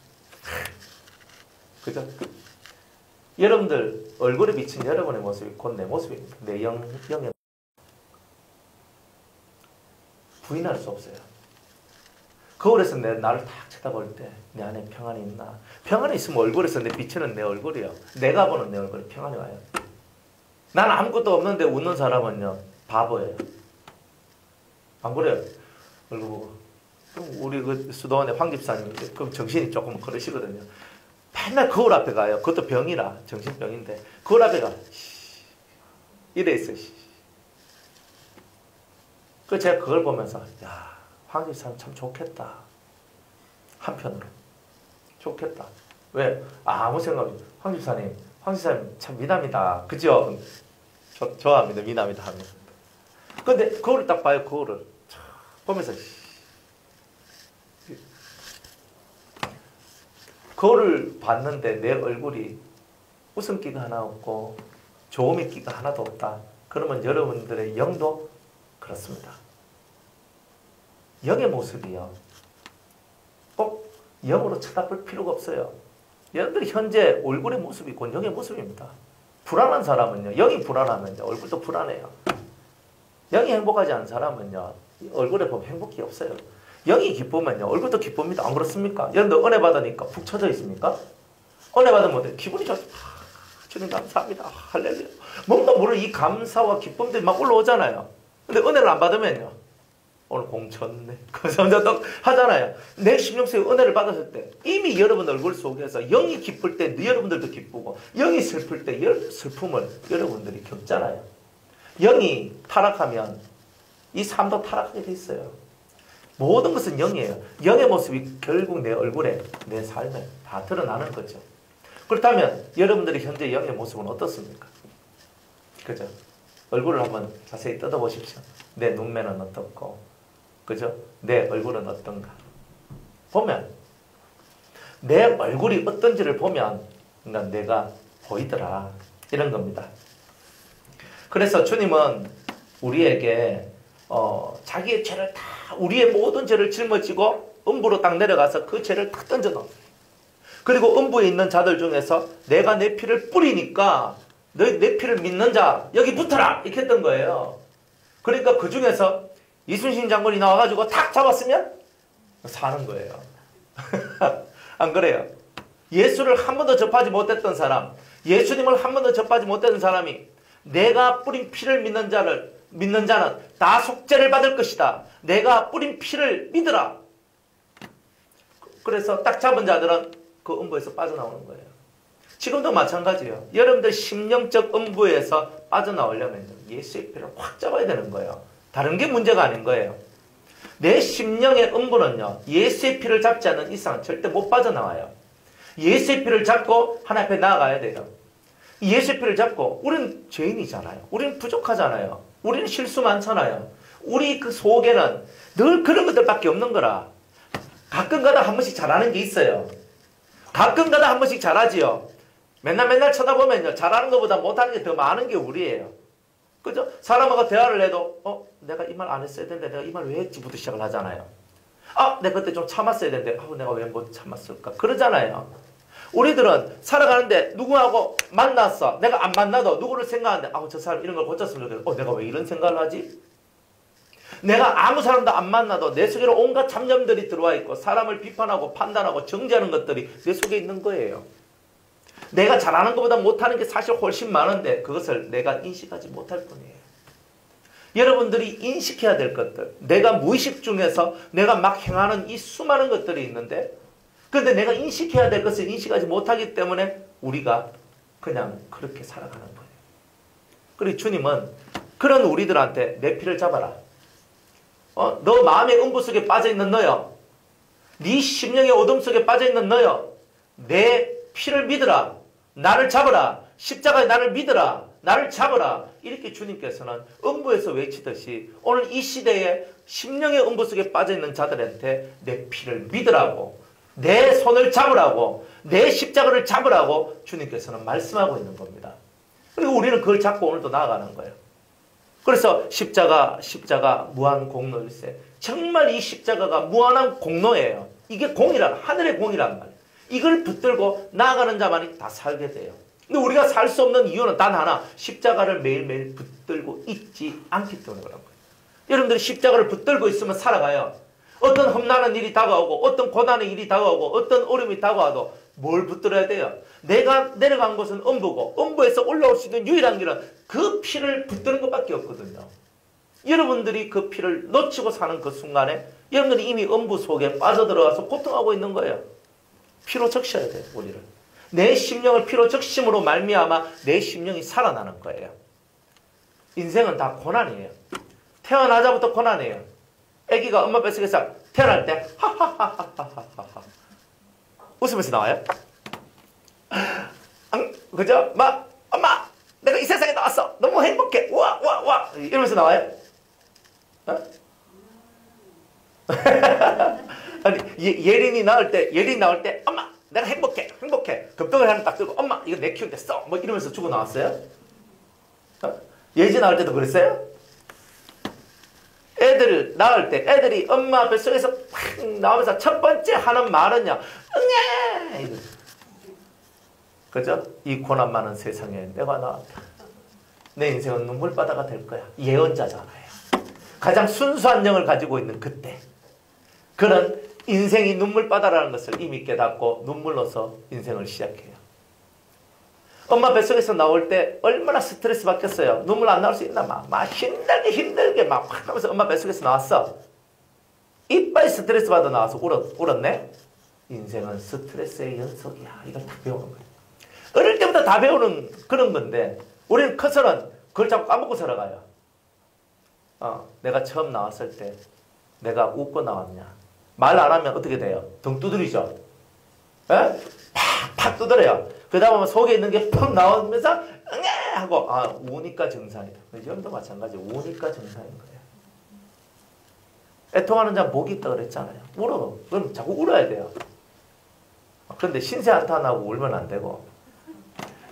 그죠? 여러분들 얼굴에 비친 여러분의 모습이 곧 내 모습입니다. 내 영의 부인할 수 없어요. 거울에서 나를 딱 쳐다볼 때 내 안에 평안이 있나? 평안이 있으면 얼굴에서 비치는 내 얼굴이요. 내가 보는 내 얼굴에 평안이 와요. 난 아무것도 없는데 웃는 사람은요 바보예요. 안 그래요? 얼굴 보고. 우리 그 수도원의 황 집사님 그럼 정신이 조금 그러시거든요. 맨날 거울 앞에 가요. 그것도 병이라 정신병인데 거울 앞에 가. 이래 있어요. 그 제가 그걸 보면서 야, 황 집사님 참 좋겠다. 한편으로 좋겠다. 왜? 아무 생각 없이 황 집사님 참 미남이다. 그죠? 좋아합니다. 미남이다 하면. 근데 그거를 딱 봐요. 그거를 보면서 그거를 봤는데 내 얼굴이 웃음기가 하나 없고 좋음의 기가 하나도 없다. 그러면 여러분들의 영도 그렇습니다. 영의 모습이요. 꼭 영으로 쳐다볼 필요가 없어요. 여러분들이 현재 얼굴의 모습이 곧 영의 모습입니다. 불안한 사람은요. 영이 불안하면요. 얼굴도 불안해요. 영이 행복하지 않은 사람은요. 얼굴에 보면 행복이 없어요. 영이 기쁘면요. 얼굴도 기쁩니다. 안 그렇습니까? 여러분들 은혜 받으니까 푹 쳐져 있습니까? 은혜 받으면 기분이 좋죠. 주님 감사합니다. 할렐루야. 뭔가 모르는 이 감사와 기쁨들이 막 올라오잖아요. 근데 은혜를 안 받으면요. 오늘 공쳤네. 그래서 또 하잖아요. 내 심령 속에 은혜를 받았을 때 이미 여러분 얼굴 속에서 영이 기쁠 때 여러분들도 기쁘고 영이 슬플 때 슬픔을 여러분들이 겪잖아요. 영이 타락하면 이 삶도 타락하게 돼 있어요. 모든 것은 영이에요. 영의 모습이 결국 내 얼굴에 내 삶에 다 드러나는 거죠. 그렇다면 여러분들이 현재 영의 모습은 어떻습니까? 그죠? 얼굴을 한번 자세히 뜯어보십시오. 내 눈매는 어떻고, 그죠? 내 얼굴은 어떤가? 보면 내 얼굴이 어떤지를 보면 그러니까 내가 보이더라. 이런 겁니다. 그래서 주님은 우리에게 자기의 죄를 다 우리의 모든 죄를 짊어지고 음부로 딱 내려가서 그 죄를 딱 던져놓은. 그리고 음부에 있는 자들 중에서 내가 내 피를 뿌리니까 내 피를 믿는 자 여기 붙어라 이렇게 했던 거예요. 그러니까 그 중에서 이순신 장군이 나와가지고 탁 잡았으면 사는 거예요. 안 그래요? 예수를 한 번도 접하지 못했던 사람, 예수님을 한 번도 접하지 못했던 사람이 내가 뿌린 피를 믿는 자는 다 속죄를 받을 것이다. 내가 뿌린 피를 믿으라. 그래서 딱 잡은 자들은 그 음부에서 빠져나오는 거예요. 지금도 마찬가지예요. 여러분들 심령적 음부에서 빠져나오려면 예수의 피를 확 잡아야 되는 거예요. 다른 게 문제가 아닌 거예요. 내 심령의 음부는요. 예수의 피를 잡지 않는 이상 절대 못 빠져나와요. 예수의 피를 잡고 하나님 앞에 나아가야 돼요. 예수의 피를 잡고 우리는 죄인이잖아요. 우리는 부족하잖아요. 우리는 실수 많잖아요. 우리 그 속에는 늘 그런 것들밖에 없는 거라. 가끔가다 한 번씩 잘하는 게 있어요. 가끔가다 한 번씩 잘하지요. 맨날 쳐다보면요. 잘하는 것보다 못하는 게 더 많은 게 우리예요. 그죠? 사람하고 대화를 해도 내가 이 말 안 했어야 되는데 내가 이 말 왜 했지부터 시작을 하잖아요. 내가 그때 좀 참았어야 되는데 내가 왜 못 참았을까? 그러잖아요. 우리들은 살아가는데 누구하고 만났어. 내가 안 만나도 누구를 생각하는데 저 사람 이런 걸 고쳤으면 좋겠어. 내가 왜 이런 생각을 하지? 내가 아무 사람도 안 만나도 내 속에는 온갖 잡념들이 들어와 있고 사람을 비판하고 판단하고 정죄하는 것들이 내 속에 있는 거예요. 내가 잘하는 것보다 못하는 게 사실 훨씬 많은데 그것을 내가 인식하지 못할 뿐이에요. 여러분들이 인식해야 될 것들, 내가 무의식 중에서 내가 막 행하는 이 수많은 것들이 있는데 근데 내가 인식해야 될 것을 인식하지 못하기 때문에 우리가 그냥 그렇게 살아가는 거예요. 그리고 주님은 그런 우리들한테 내 피를 잡아라. 너 마음의 음부 속에 빠져있는 너요. 네 심령의 어둠 속에 빠져있는 너요. 내 피를 믿으라. 나를 잡으라. 십자가에 나를 믿으라. 나를 잡으라. 이렇게 주님께서는 음부에서 외치듯이 오늘 이 시대에 심령의 음부 속에 빠져있는 자들한테 내 피를 믿으라고, 내 손을 잡으라고, 내 십자가를 잡으라고 주님께서는 말씀하고 있는 겁니다. 그리고 우리는 그걸 잡고 오늘도 나아가는 거예요. 그래서 십자가 무한 공로일세. 정말 이 십자가가 무한한 공로예요. 이게 공이란, 하늘의 공이란 말이에요. 이걸 붙들고 나아가는 자만이 다 살게 돼요. 근데 우리가 살 수 없는 이유는 단 하나, 십자가를 매일매일 붙들고 있지 않기 때문에 그런 거예요. 여러분들이 십자가를 붙들고 있으면 살아가요. 어떤 험난한 일이 다가오고 어떤 고난의 일이 다가오고 어떤 어려움이 다가와도 뭘 붙들어야 돼요? 내가 내려간 곳은 음부고 음부에서 올라올 수 있는 유일한 길은 그 피를 붙드는 것밖에 없거든요. 여러분들이 그 피를 놓치고 사는 그 순간에 여러분들이 이미 음부 속에 빠져들어가서 고통하고 있는 거예요. 피로 적셔야 돼요. 우리를. 내 심령을 피로 적심으로 말미암아 내 심령이 살아나는 거예요. 인생은 다 고난이에요. 태어나자부터 고난이에요. 아기가 엄마 뱃속에서 태어날 때 하하하하하하 웃으면서 나와요. 그죠? 막 엄마 내가 이 세상에 나왔어. 너무 행복해. 와 와 와 이러면서 나와요. 어? 아니 예린이 나올 때 엄마 내가 행복해 급떡을 하나 딱 들고 엄마 이거 내 키우는데 써 뭐 이러면서 주고 나왔어요. 어? 예지 나올 때도 그랬어요. 애들 낳을 때 애들이 엄마 뱃속에서 팍 나오면서 첫 번째 하는 말은요 응애 그죠? 이 고난 많은 세상에 내가 나왔다. 내 인생은 눈물바다가 될 거야. 예언자잖아요. 가장 순수한 영을 가지고 있는 그때 그는 인생이 눈물바다라는 것을 이미 깨닫고 눈물로서 인생을 시작해요. 엄마 뱃속에서 나올 때 얼마나 스트레스 받겠어요. 눈물 안 나올 수 있나 막 힘들게 막 하면서 엄마 뱃속에서 나왔어. 이빨 스트레스 받아 나와서 울었네. 인생은 스트레스의 연속이야. 이걸 다 배우는 거예요. 어릴 때부터 다 배우는 그런 건데 우리는 커서는 그걸 자꾸 까먹고 살아가요. 내가 처음 나왔을 때 내가 웃고 나왔냐. 말 안 하면 어떻게 돼요? 등 두드리죠. 에? 팍팍 두드려요. 그 다음에 속에 있는 게 팍 나오면서 응애 하고 우니까 정상이다. 여러분도 마찬가지. 우니까 정상인 거예요. 애통하는 자는 복이 있다 그랬잖아요. 울어. 그럼 자꾸 울어야 돼요. 그런데 신세 한탄하고 울면 안 되고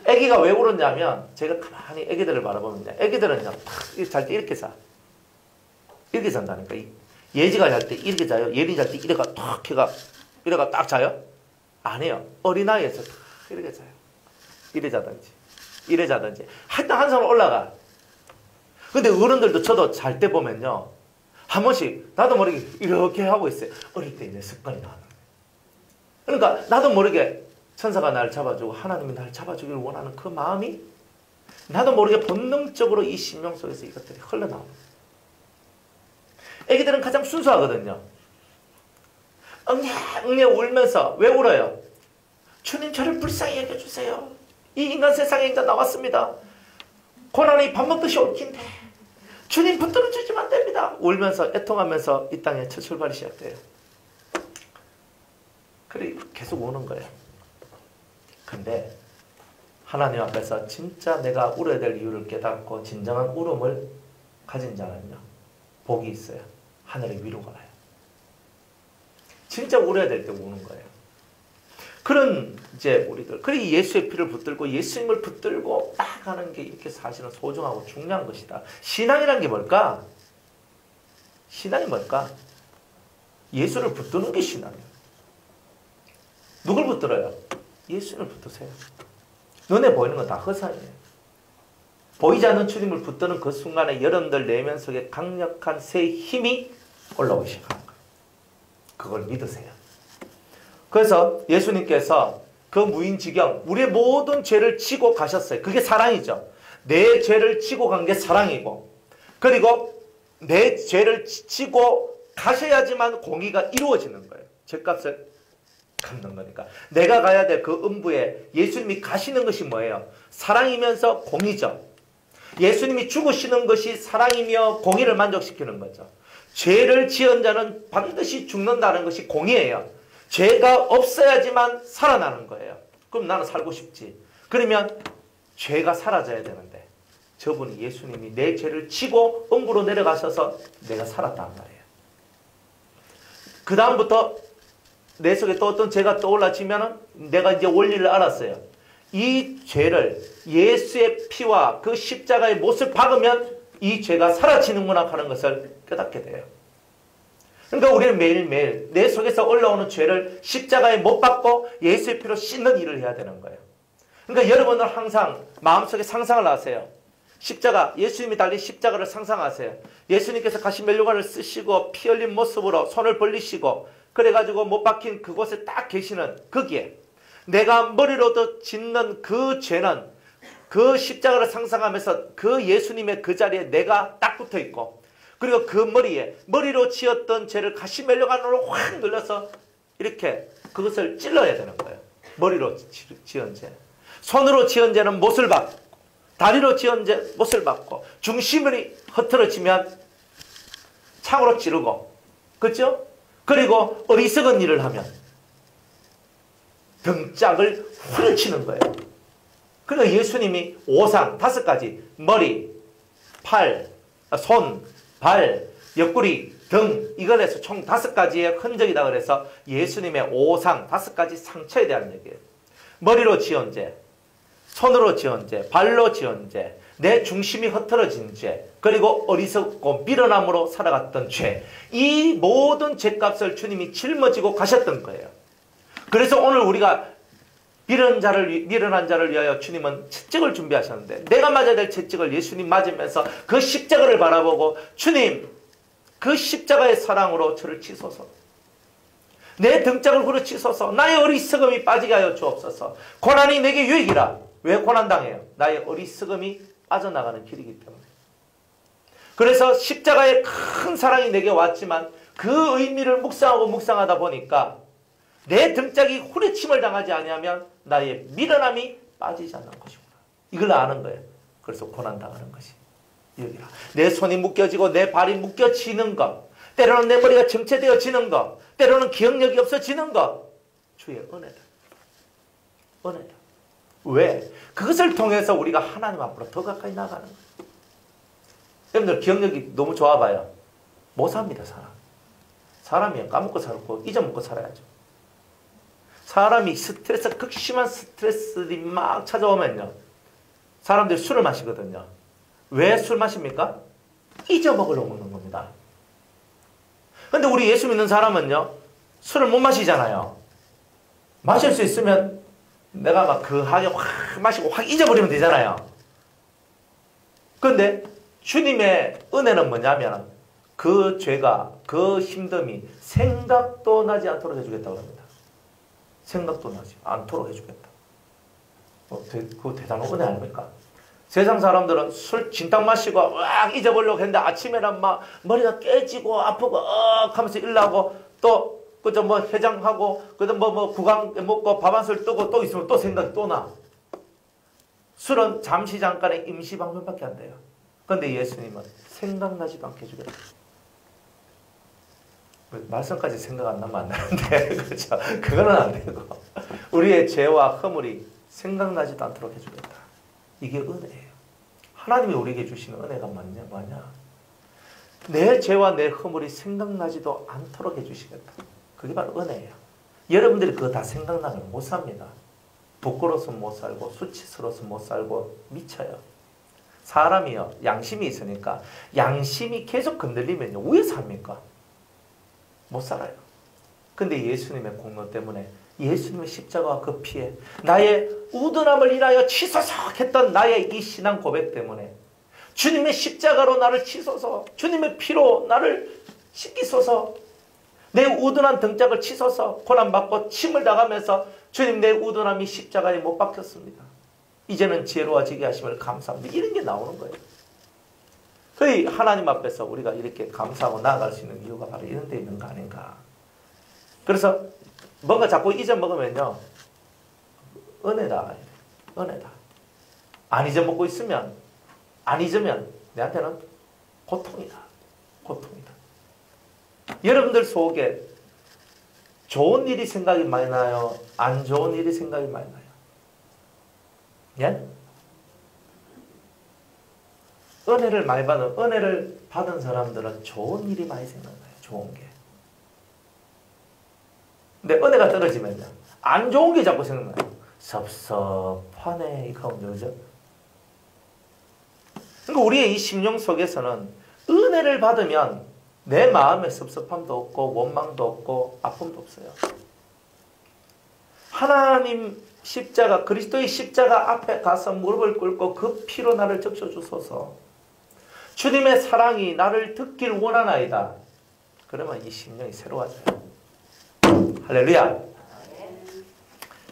애기가 왜 울었냐면 제가 가만히 애기들을 바라보면요. 애기들은요. 잘 때 이렇게 자. 이렇게 잔다니까. 예지가 잘 때 이렇게 자요. 예린이 잘 때 이래가 탁 해가 이래가 딱 자요. 안 해요. 어린아이에서 탁 이렇게 자요. 이래 자든지 하여튼 한 손 올라가. 근데 어른들도 저도 잘 때 보면요. 한 번씩 나도 모르게 이렇게 하고 있어요. 어릴 때 이제 습관이 나는 거예요. 그러니까 나도 모르게 천사가 날 잡아주고 하나님이 날 잡아주기를 원하는 그 마음이 나도 모르게 본능적으로 이 심령 속에서 이것들이 흘러나옵니다. 애기들은 가장 순수하거든요. 응애 울면서 왜 울어요? 주님 저를 불쌍히 여겨주세요. 이 인간 세상에 이제 나왔습니다. 고난이 밥 먹듯이 올 긴데 주님 붙들어 주시면 안 됩니다. 울면서 애통하면서 이 땅에 첫 출발이 시작돼요. 그래 계속 우는 거예요. 근데 하나님 앞에서 진짜 내가 울어야 될 이유를 깨닫고 진정한 울음을 가진 자는요. 복이 있어요. 하늘의 위로가 와요. 진짜 울어야 될 때 우는 거예요. 그런 이제 우리들 그리고 예수의 피를 붙들고 예수님을 붙들고 딱 하는 게 이렇게 사실은 소중하고 중요한 것이다. 신앙이란 게 뭘까? 신앙이 뭘까? 예수를 붙드는 게 신앙이에요. 누굴 붙들어요? 예수님을 붙드세요. 눈에 보이는 건 다 허상이에요. 보이지 않는 주님을 붙드는 그 순간에 여러분들 내면 속에 강력한 새 힘이 올라오기 시작하는 거예요. 그걸 믿으세요. 그래서 예수님께서 그 무인지경 우리의 모든 죄를 지고 가셨어요. 그게 사랑이죠. 내 죄를 지고 간 게 사랑이고 그리고 내 죄를 지고 가셔야지만 공의가 이루어지는 거예요. 죄값을 갚는 거니까. 내가 가야 될 그 음부에 예수님이 가시는 것이 뭐예요? 사랑이면서 공의죠. 예수님이 죽으시는 것이 사랑이며 공의를 만족시키는 거죠. 죄를 지은 자는 반드시 죽는다는 것이 공의예요. 죄가 없어야지만 살아나는 거예요. 그럼 나는 살고 싶지. 그러면 죄가 사라져야 되는데 저분이 예수님이 내 죄를 지고 음부로 내려가셔서 내가 살았단 말이에요. 그 다음부터 내 속에 또 어떤 죄가 떠올라지면은 내가 이제 원리를 알았어요. 이 죄를 예수의 피와 그 십자가의 못을 박으면 이 죄가 사라지는구나 하는 것을 깨닫게 돼요. 그러니까 우리는 매일매일 내 속에서 올라오는 죄를 십자가에 못 박고 예수의 피로 씻는 일을 해야 되는 거예요. 그러니까 여러분은 항상 마음속에 상상을 하세요. 십자가, 예수님이 달린 십자가를 상상하세요. 예수님께서 가시 면류관을 쓰시고 피 흘린 모습으로 손을 벌리시고 그래가지고 못 박힌 그곳에 딱 계시는 거기에 내가 머리로도 짓는 그 죄는 그 십자가를 상상하면서 그 예수님의 그 자리에 내가 딱 붙어 있고 그리고 그 머리로 지었던 죄를 가시 면류관으로 확 눌러서 이렇게 그것을 찔러야 되는 거예요. 머리로 지은 죄. 손으로 지은 죄는 못을 박고 다리로 지은 못을 받고 중심이 흐트러지면 창으로 찌르고, 그렇죠? 그리고 어리석은 일을 하면 등짝을 후려치는 거예요. 그러니까 예수님이 오상 5가지, 머리, 팔, 손, 발, 옆구리, 등, 이걸 해서 총 5가지의 흔적이다 그래서 예수님의 오상 5가지 상처에 대한 얘기예요. 머리로 지은 죄, 손으로 지은 죄, 발로 지은 죄, 내 중심이 흐트러진 죄, 그리고 어리석고 미련함으로 살아갔던 죄, 이 모든 죄값을 주님이 짊어지고 가셨던 거예요. 그래서 오늘 우리가 미련한 자를 위하여 주님은 채찍을 준비하셨는데, 내가 맞아야 될 채찍을 예수님 맞으면서 그 십자가를 바라보고, 주님 그 십자가의 사랑으로 저를 치소서, 내 등짝을 후려치소서, 나의 어리석음이 빠지게 하여 주옵소서. 고난이 내게 유익이라. 왜 고난당해요? 나의 어리석음이 빠져나가는 길이기 때문에. 그래서 십자가의 큰 사랑이 내게 왔지만 그 의미를 묵상하다 보니까 내 등짝이 후려침을 당하지 아니하면 나의 미련함이 빠지지 않는 것이구나, 이걸 아는 거예요. 그래서 고난당하는 것이 여기라. 내 손이 묶여지고 내 발이 묶여지는 것, 때로는 내 머리가 정체되어지는 것, 때로는 기억력이 없어지는 것, 주의 은혜다. 은혜다. 왜? 그것을 통해서 우리가 하나님 앞으로 더 가까이 나가는 거예요. 여러분들 기억력이 너무 좋아봐요. 못 삽니다, 사람. 사람이 까먹고 살고 잊어먹고 살아야죠. 사람이 극심한 스트레스들이 막 찾아오면요, 사람들이 술을 마시거든요. 왜 술 마십니까? 잊어먹으려고 먹는 겁니다. 근데 우리 예수 믿는 사람은요, 술을 못 마시잖아요. 마실 수 있으면 내가 막 그하게 확 마시고 확 잊어버리면 되잖아요. 그런데 주님의 은혜는 뭐냐면 그 죄가, 그 힘듦이 생각도 나지 않도록 해주겠다고 합니다. 생각도 나지 않도록 해주겠다. 그거 대단한 은혜 아닙니까? 세상 사람들은 술 진탕 마시고 막 잊어버리려고 했는데 아침에는 막 머리가 깨지고 아프고 하면서 일나고, 또 그저 뭐 해장하고 그저 뭐 구강 먹고 밥 한 술 뜨고 또 있으면 또 생각이 또 나. 술은 잠시 잠깐의 임시 방편밖에 안 돼요. 그런데 예수님은 생각나지도 않게 해주겠다. 말씀까지 생각 안 나면 안 되는데 그렇죠? 그거는 안 되고 우리의 죄와 허물이 생각나지도 않도록 해주겠다. 이게 은혜예요. 하나님이 우리에게 주시는 은혜가 뭐냐? 내 죄와 내 허물이 생각나지도 않도록 해주시겠다. 그게 바로 은혜예요. 여러분들이 그거 다 생각나면 못 삽니다. 부끄러워서 못 살고 수치스러워서 못 살고 미쳐요. 사람이요, 양심이 있으니까 양심이 계속 건들리면요, 왜 삽니까? 못 살아요. 근데 예수님의 공로 때문에, 예수님의 십자가와 그 피에 나의 우둔함을 인하여 치소서 했던 나의 이 신앙 고백 때문에 주님의 십자가로 나를 치소서, 주님의 피로 나를 씻기소서, 내 우둔한 등짝을 치소서, 고난받고 침을 당하면서 주님 내 우둔함이 십자가에 못 박혔습니다. 이제는 지혜로워지게 하심을 감사합니다. 이런 게 나오는 거예요. 거의 하나님 앞에서 우리가 이렇게 감사하고 나아갈 수 있는 이유가 바로 이런 데 있는 거 아닌가. 그래서 뭔가 자꾸 잊어먹으면요, 은혜다. 은혜다. 안 잊어먹고 있으면, 안 잊으면 내한테는 고통이다. 고통이다. 여러분들 속에 좋은 일이 생각이 많이 나요? 안 좋은 일이 생각이 많이 나요? 예? 은혜를 받은 사람들은 좋은 일이 많이 생각나요. 좋은 게. 근데 은혜가 떨어지면요, 안 좋은 게 자꾸 생각나요. 섭섭하네, 이 가운데, 그죠? 그러니까 우리의 이 심령 속에서는 은혜를 받으면 내 마음에 섭섭함도 없고 원망도 없고 아픔도 없어요. 하나님 십자가, 그리스도의 십자가 앞에 가서 무릎을 꿇고 그 피로 나를 적셔주소서. 주님의 사랑이 나를 듣길 원하나이다. 그러면 이 심령이 새로워져요. 할렐루야.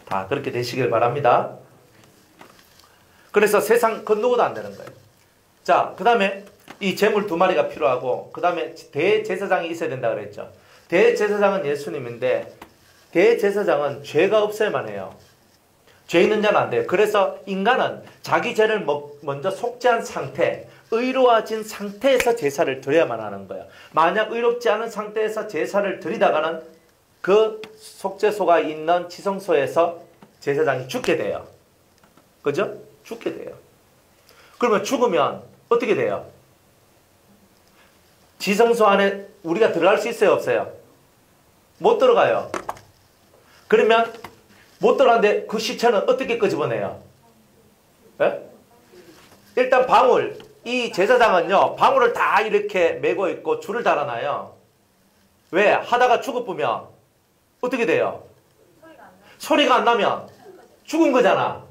다 그렇게 되시길 바랍니다. 그래서 세상 그 누구도 안 되는 거예요. 자, 그 다음에 이 제물 2마리가 필요하고, 그 다음에 대제사장이 있어야 된다 그랬죠. 대제사장은 예수님인데, 대제사장은 죄가 없어야만 해요. 죄 있는 자는 안 돼요. 그래서 인간은 자기 죄를 먼저 속죄한 상태, 의로워진 상태에서 제사를 드려야만 하는 거예요. 만약 의롭지 않은 상태에서 제사를 드리다가는 그 속죄소가 있는 지성소에서 제사장이 죽게 돼요. 그죠? 죽게 돼요. 그러면 죽으면 어떻게 돼요? 지성소 안에 우리가 들어갈 수 있어요? 없어요? 못 들어가요. 그러면 못 들어가는데 그 시체는 어떻게 끄집어내요? 네? 일단 방울, 이 제사장은요, 방울을 다 이렇게 메고 있고 줄을 달아놔요. 왜? 하다가 죽어보면 어떻게 돼요? 소리가 안 나면 죽은 거잖아.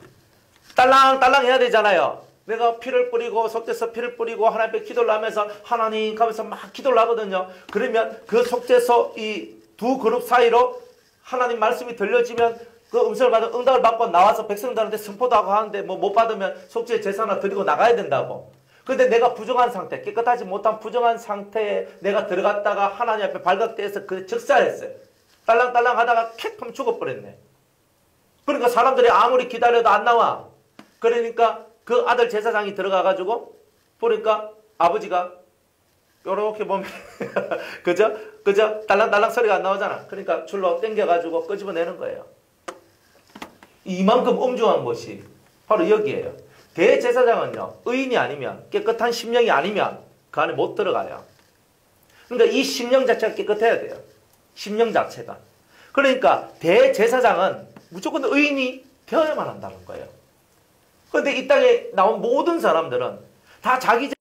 딸랑딸랑 해야 되잖아요. 내가 피를 뿌리고 속죄서 피를 뿌리고 하나님 앞에 기도를 하면서 하나님 하면서 막 기도를 하거든요. 그러면 그 속죄소 이 두 그룹 사이로 하나님 말씀이 들려지면 그 음성을 받아 응답을 받고 나와서 백성들한테 선포도 하고 하는데 뭐 못 받으면 속죄 제사나 드리고 나가야 된다고. 근데 내가 부정한 상태, 깨끗하지 못한 부정한 상태에 내가 들어갔다가 하나님 앞에 발각돼서 그 즉사했어요. 딸랑딸랑 하다가 킥 하면 죽어버렸네. 그러니까 사람들이 아무리 기다려도 안 나와. 그러니까 그 아들 제사장이 들어가가지고 보니까 아버지가 요렇게 보면 그죠? 딸랑딸랑 소리가 안 나오잖아. 그러니까 줄로 당겨가지고 끄집어내는 거예요. 이만큼 엄중한 것이 바로 여기에요. 대제사장은요, 의인이 아니면 깨끗한 심령이 아니면 그 안에 못 들어가요. 그러니까 이 심령 자체가 깨끗해야 돼요. 심령 자체가. 그러니까 대제사장은 무조건 의인이 되어야만 한다는 거예요. 그런데 이 땅에 나온 모든 사람들은 다 자기 죄를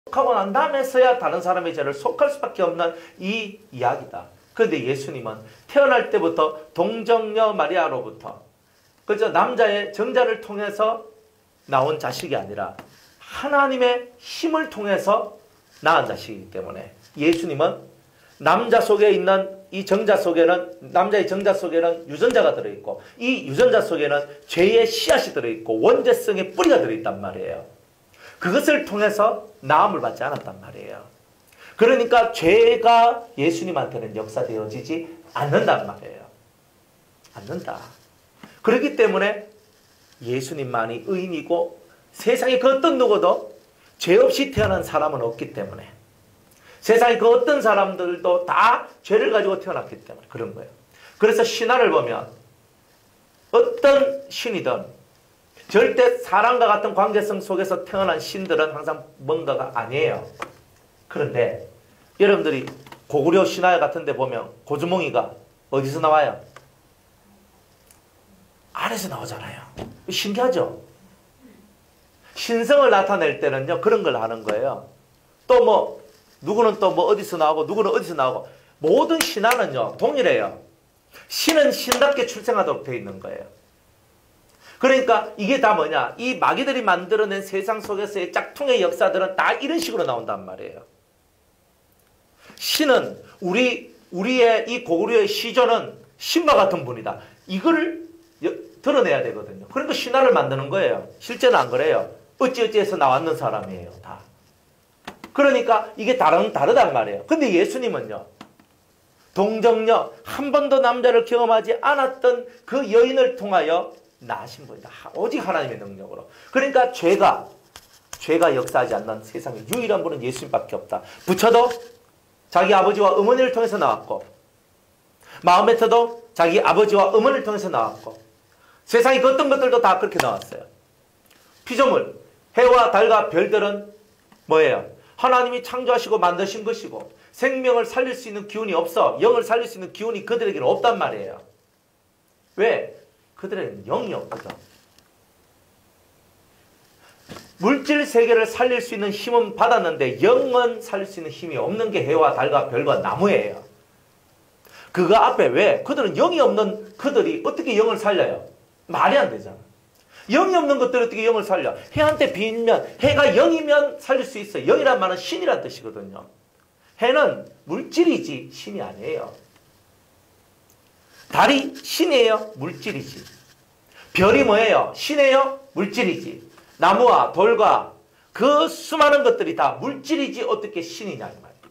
속하고 난 다음에서야 다른 사람의 죄를 속할 수밖에 없는 이 이야기다. 그런데 예수님은 태어날 때부터 동정녀 마리아로부터 그저 남자의 정자를 통해서 나온 자식이 아니라 하나님의 힘을 통해서 낳은 자식이기 때문에 예수님은 남자 속에 있는 이 정자 속에는 남자의 정자 속에는 유전자가 들어있고 이 유전자 속에는 죄의 씨앗이 들어있고 원죄성의 뿌리가 들어있단 말이에요. 그것을 통해서 나음을 받지 않았단 말이에요. 그러니까 죄가 예수님한테는 역사되어지지 않는단 말이에요. 않는다. 그렇기 때문에 예수님만이 의인이고 세상에 그 어떤 누구도 죄 없이 태어난 사람은 없기 때문에 세상에 그 어떤 사람들도 다 죄를 가지고 태어났기 때문에 그런 거예요. 그래서 신화를 보면 어떤 신이든 절대 사람과 같은 관계성 속에서 태어난 신들은 항상 뭔가가 아니에요. 그런데 여러분들이 고구려 신화 같은 데 보면 고주몽이가 어디서 나와요? 안에서 나오잖아요. 신기하죠? 신성을 나타낼 때는요 그런 걸 하는 거예요. 또 뭐 누구는 또 뭐 어디서 나오고 누구는 어디서 나오고 모든 신화는요 동일해요. 신은 신답게 출생하도록 되어 있는 거예요. 그러니까 이게 다 뭐냐? 이 마귀들이 만들어낸 세상 속에서의 짝퉁의 역사들은 다 이런 식으로 나온단 말이에요. 신은 우리의 이 고구려의 시조는 신과 같은 분이다. 이거를 드러내야 되거든요. 그러니까 신화를 만드는 거예요. 실제는 안 그래요. 어찌어찌해서 나왔는 사람이에요. 다. 그러니까 이게 다르단 말이에요. 근데 예수님은요. 동정녀 한 번도 남자를 경험하지 않았던 그 여인을 통하여 나신 분이다. 오직 하나님의 능력으로. 그러니까 죄가 역사하지 않는 세상에 유일한 분은 예수님밖에 없다. 부처도 자기 아버지와 어머니를 통해서 나왔고 마호메트도 자기 아버지와 어머니를 통해서 나왔고 세상의 그 어떤 것들도 다 그렇게 나왔어요. 피조물, 해와 달과 별들은 뭐예요? 하나님이 창조하시고 만드신 것이고 생명을 살릴 수 있는 기운이 없어. 영을 살릴 수 있는 기운이 그들에게는 없단 말이에요. 왜? 그들에게는 영이 없거든. 물질 세계를 살릴 수 있는 힘은 받았는데 영은 살릴 수 있는 힘이 없는 게 해와 달과 별과 나무예요. 그거 앞에 왜? 그들은 영이 없는 그들이 어떻게 영을 살려요? 말이 안 되잖아. 영이 없는 것들이 어떻게 영을 살려? 해한테 비면 해가 영이면 살릴 수 있어요. 영이란 말은 신이란 뜻이거든요. 해는 물질이지 신이 아니에요. 달이 신이에요? 물질이지. 별이 뭐예요? 신이에요? 물질이지. 나무와 돌과 그 수많은 것들이 다 물질이지 어떻게 신이냐 이 말이에요.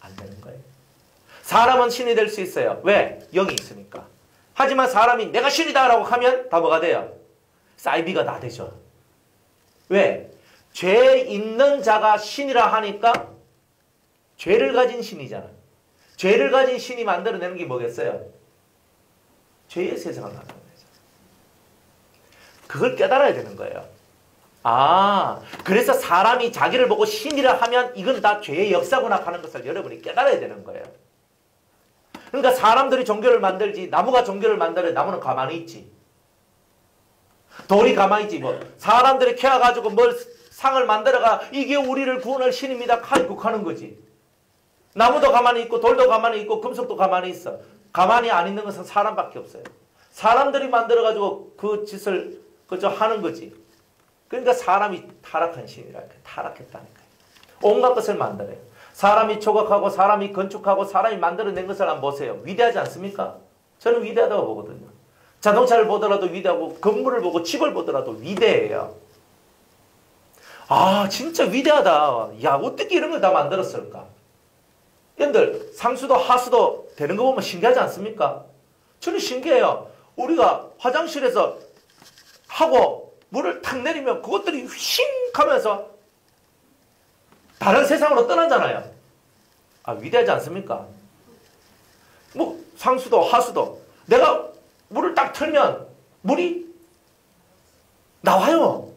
안 되는 거예요. 사람은 신이 될 수 있어요. 왜? 영이 있으니까. 하지만 사람이 내가 신이다 라고 하면 다 뭐가 돼요? 사이비가 다 되죠. 왜? 죄 있는 자가 신이라 하니까 죄를 가진 신이잖아. 죄를 가진 신이 만들어내는 게 뭐겠어요? 죄의 세상을 만들어내죠. 그걸 깨달아야 되는 거예요. 아, 그래서 사람이 자기를 보고 신이라 하면 이건 다 죄의 역사구나 하는 것을 여러분이 깨달아야 되는 거예요. 그러니까 사람들이 종교를 만들지 나무가 종교를 만들어 나무는 가만히 있지. 돌이 가만히 있지. 뭐 사람들이 캐와가지고 뭘 상을 만들어가 이게 우리를 구원할 신입니다 하고 하는 거지. 나무도 가만히 있고 돌도 가만히 있고 금속도 가만히 있어. 가만히 안 있는 것은 사람밖에 없어요. 사람들이 만들어가지고 그 짓을 그저 하는 거지. 그러니까 사람이 타락한 신이라니까. 타락했다니까요. 온갖 것을 만들어요. 사람이 조각하고 사람이 건축하고 사람이 만들어낸 것을 한번 보세요. 위대하지 않습니까? 저는 위대하다고 보거든요. 자동차를 보더라도 위대하고 건물을 보고 집을 보더라도 위대해요. 아 진짜 위대하다. 야 어떻게 이런 걸 다 만들었을까? 여러분들 상수도 하수도 되는 거 보면 신기하지 않습니까? 저는 신기해요. 우리가 화장실에서 하고 물을 탁 내리면 그것들이 휙 하면서 다른 세상으로 떠나잖아요. 아 위대하지 않습니까? 뭐 상수도 하수도 내가 물을 딱 틀면 물이 나와요.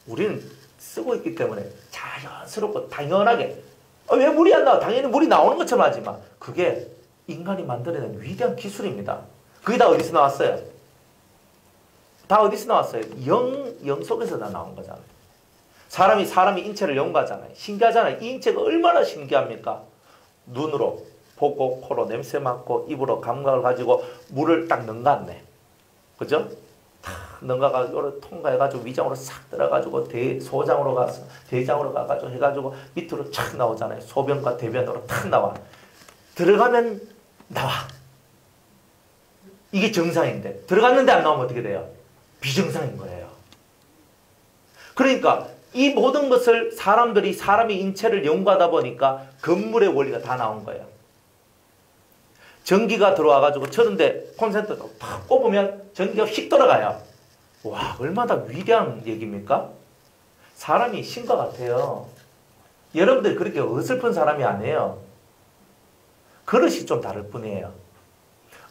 우리는 쓰고 있기 때문에 자연스럽고 당연하게 왜 물이 안 나와? 당연히 물이 나오는 것처럼 하지만 그게 인간이 만들어낸 위대한 기술입니다. 그게 다 어디서 나왔어요? 다 어디서 나왔어요? 영 속에서 다 나온 거잖아요. 사람이 인체를 연구하잖아요. 신기하잖아요. 이 인체가 얼마나 신기합니까? 눈으로 보고 코로 냄새 맡고 입으로 감각을 가지고 물을 딱 넘갔네. 그죠? 탁 넘가가지고 통과해가지고 위장으로 싹 들어가지고 소장으로 가서 대장으로 가가지고 해가지고 밑으로 착 나오잖아요. 소변과 대변으로 탁 나와. 들어가면 나와. 이게 정상인데 들어갔는데 안 나오면 어떻게 돼요? 비정상인 거예요. 그러니까 이 모든 것을 사람이 인체를 연구하다 보니까 건물의 원리가 다 나온 거예요. 전기가 들어와가지고 저런데 콘센트를 탁 꼽으면 전기가 휙 돌아가요. 와 얼마나 위대한 얘기입니까? 사람이 신과 같아요. 여러분들 그렇게 어설픈 사람이 아니에요. 그릇이 좀 다를 뿐이에요.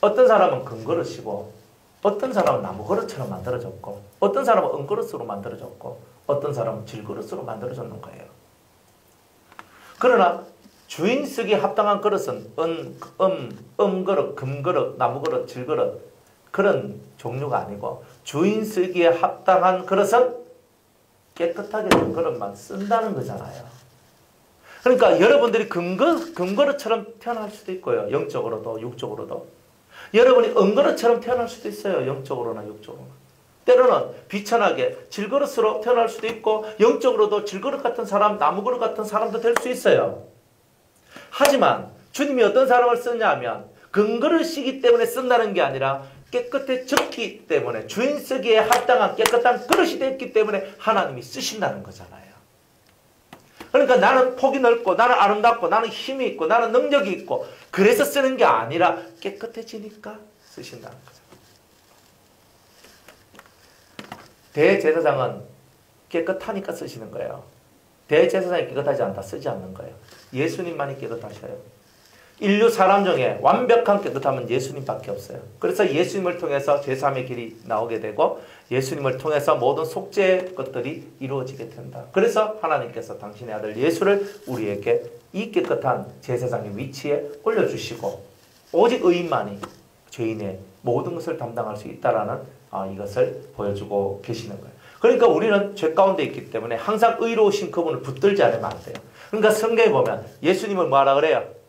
어떤 사람은 금그릇이고 어떤 사람은 나무 그릇처럼 만들어졌고 어떤 사람은 은그릇으로 만들어졌고 어떤 사람은 질그릇으로 만들어졌는 거예요. 그러나 주인 쓰기에 합당한 그릇은 음그릇, 금그릇, 나무그릇, 질그릇 그런 종류가 아니고 주인 쓰기에 합당한 그릇은 깨끗하게 된 그릇만 쓴다는 거잖아요. 그러니까 여러분들이 금그릇처럼 태어날 수도 있고요. 영적으로도 육적으로도. 여러분이 은그릇처럼 태어날 수도 있어요. 영적으로나 육적으로나. 때로는 비천하게 질그릇으로 태어날 수도 있고 영적으로도 질그릇 같은 사람, 나무그릇 같은 사람도 될 수 있어요. 하지만 주님이 어떤 사람을 쓰냐 하면 금그릇이기 때문에 쓴다는 게 아니라 깨끗해졌기 때문에 주인 쓰기에 합당한 깨끗한 그릇이 됐기 때문에 하나님이 쓰신다는 거잖아요. 그러니까 나는 폭이 넓고 나는 아름답고 나는 힘이 있고 나는 능력이 있고 그래서 쓰는 게 아니라 깨끗해지니까 쓰신다는 거죠. 대제사장은 깨끗하니까 쓰시는 거예요. 대제사장이 깨끗하지 않다 쓰지 않는 거예요. 예수님만이 깨끗하셔요. 인류 사람 중에 완벽한 깨끗함은 예수님밖에 없어요. 그래서 예수님을 통해서 죄사함의 길이 나오게 되고 예수님을 통해서 모든 속죄의 것들이 이루어지게 된다. 그래서 하나님께서 당신의 아들 예수를 우리에게 이 깨끗한 제사장의 위치에 올려주시고 오직 의인만이 죄인의 모든 것을 담당할 수 있다라는 이것을 보여주고 계시는 거예요. 그러니까 우리는 죄 가운데 있기 때문에 항상 의로우신 그분을 붙들지 않으면 안 돼요. 그러니까 성경에 보면 예수님을 뭐하라 그래요?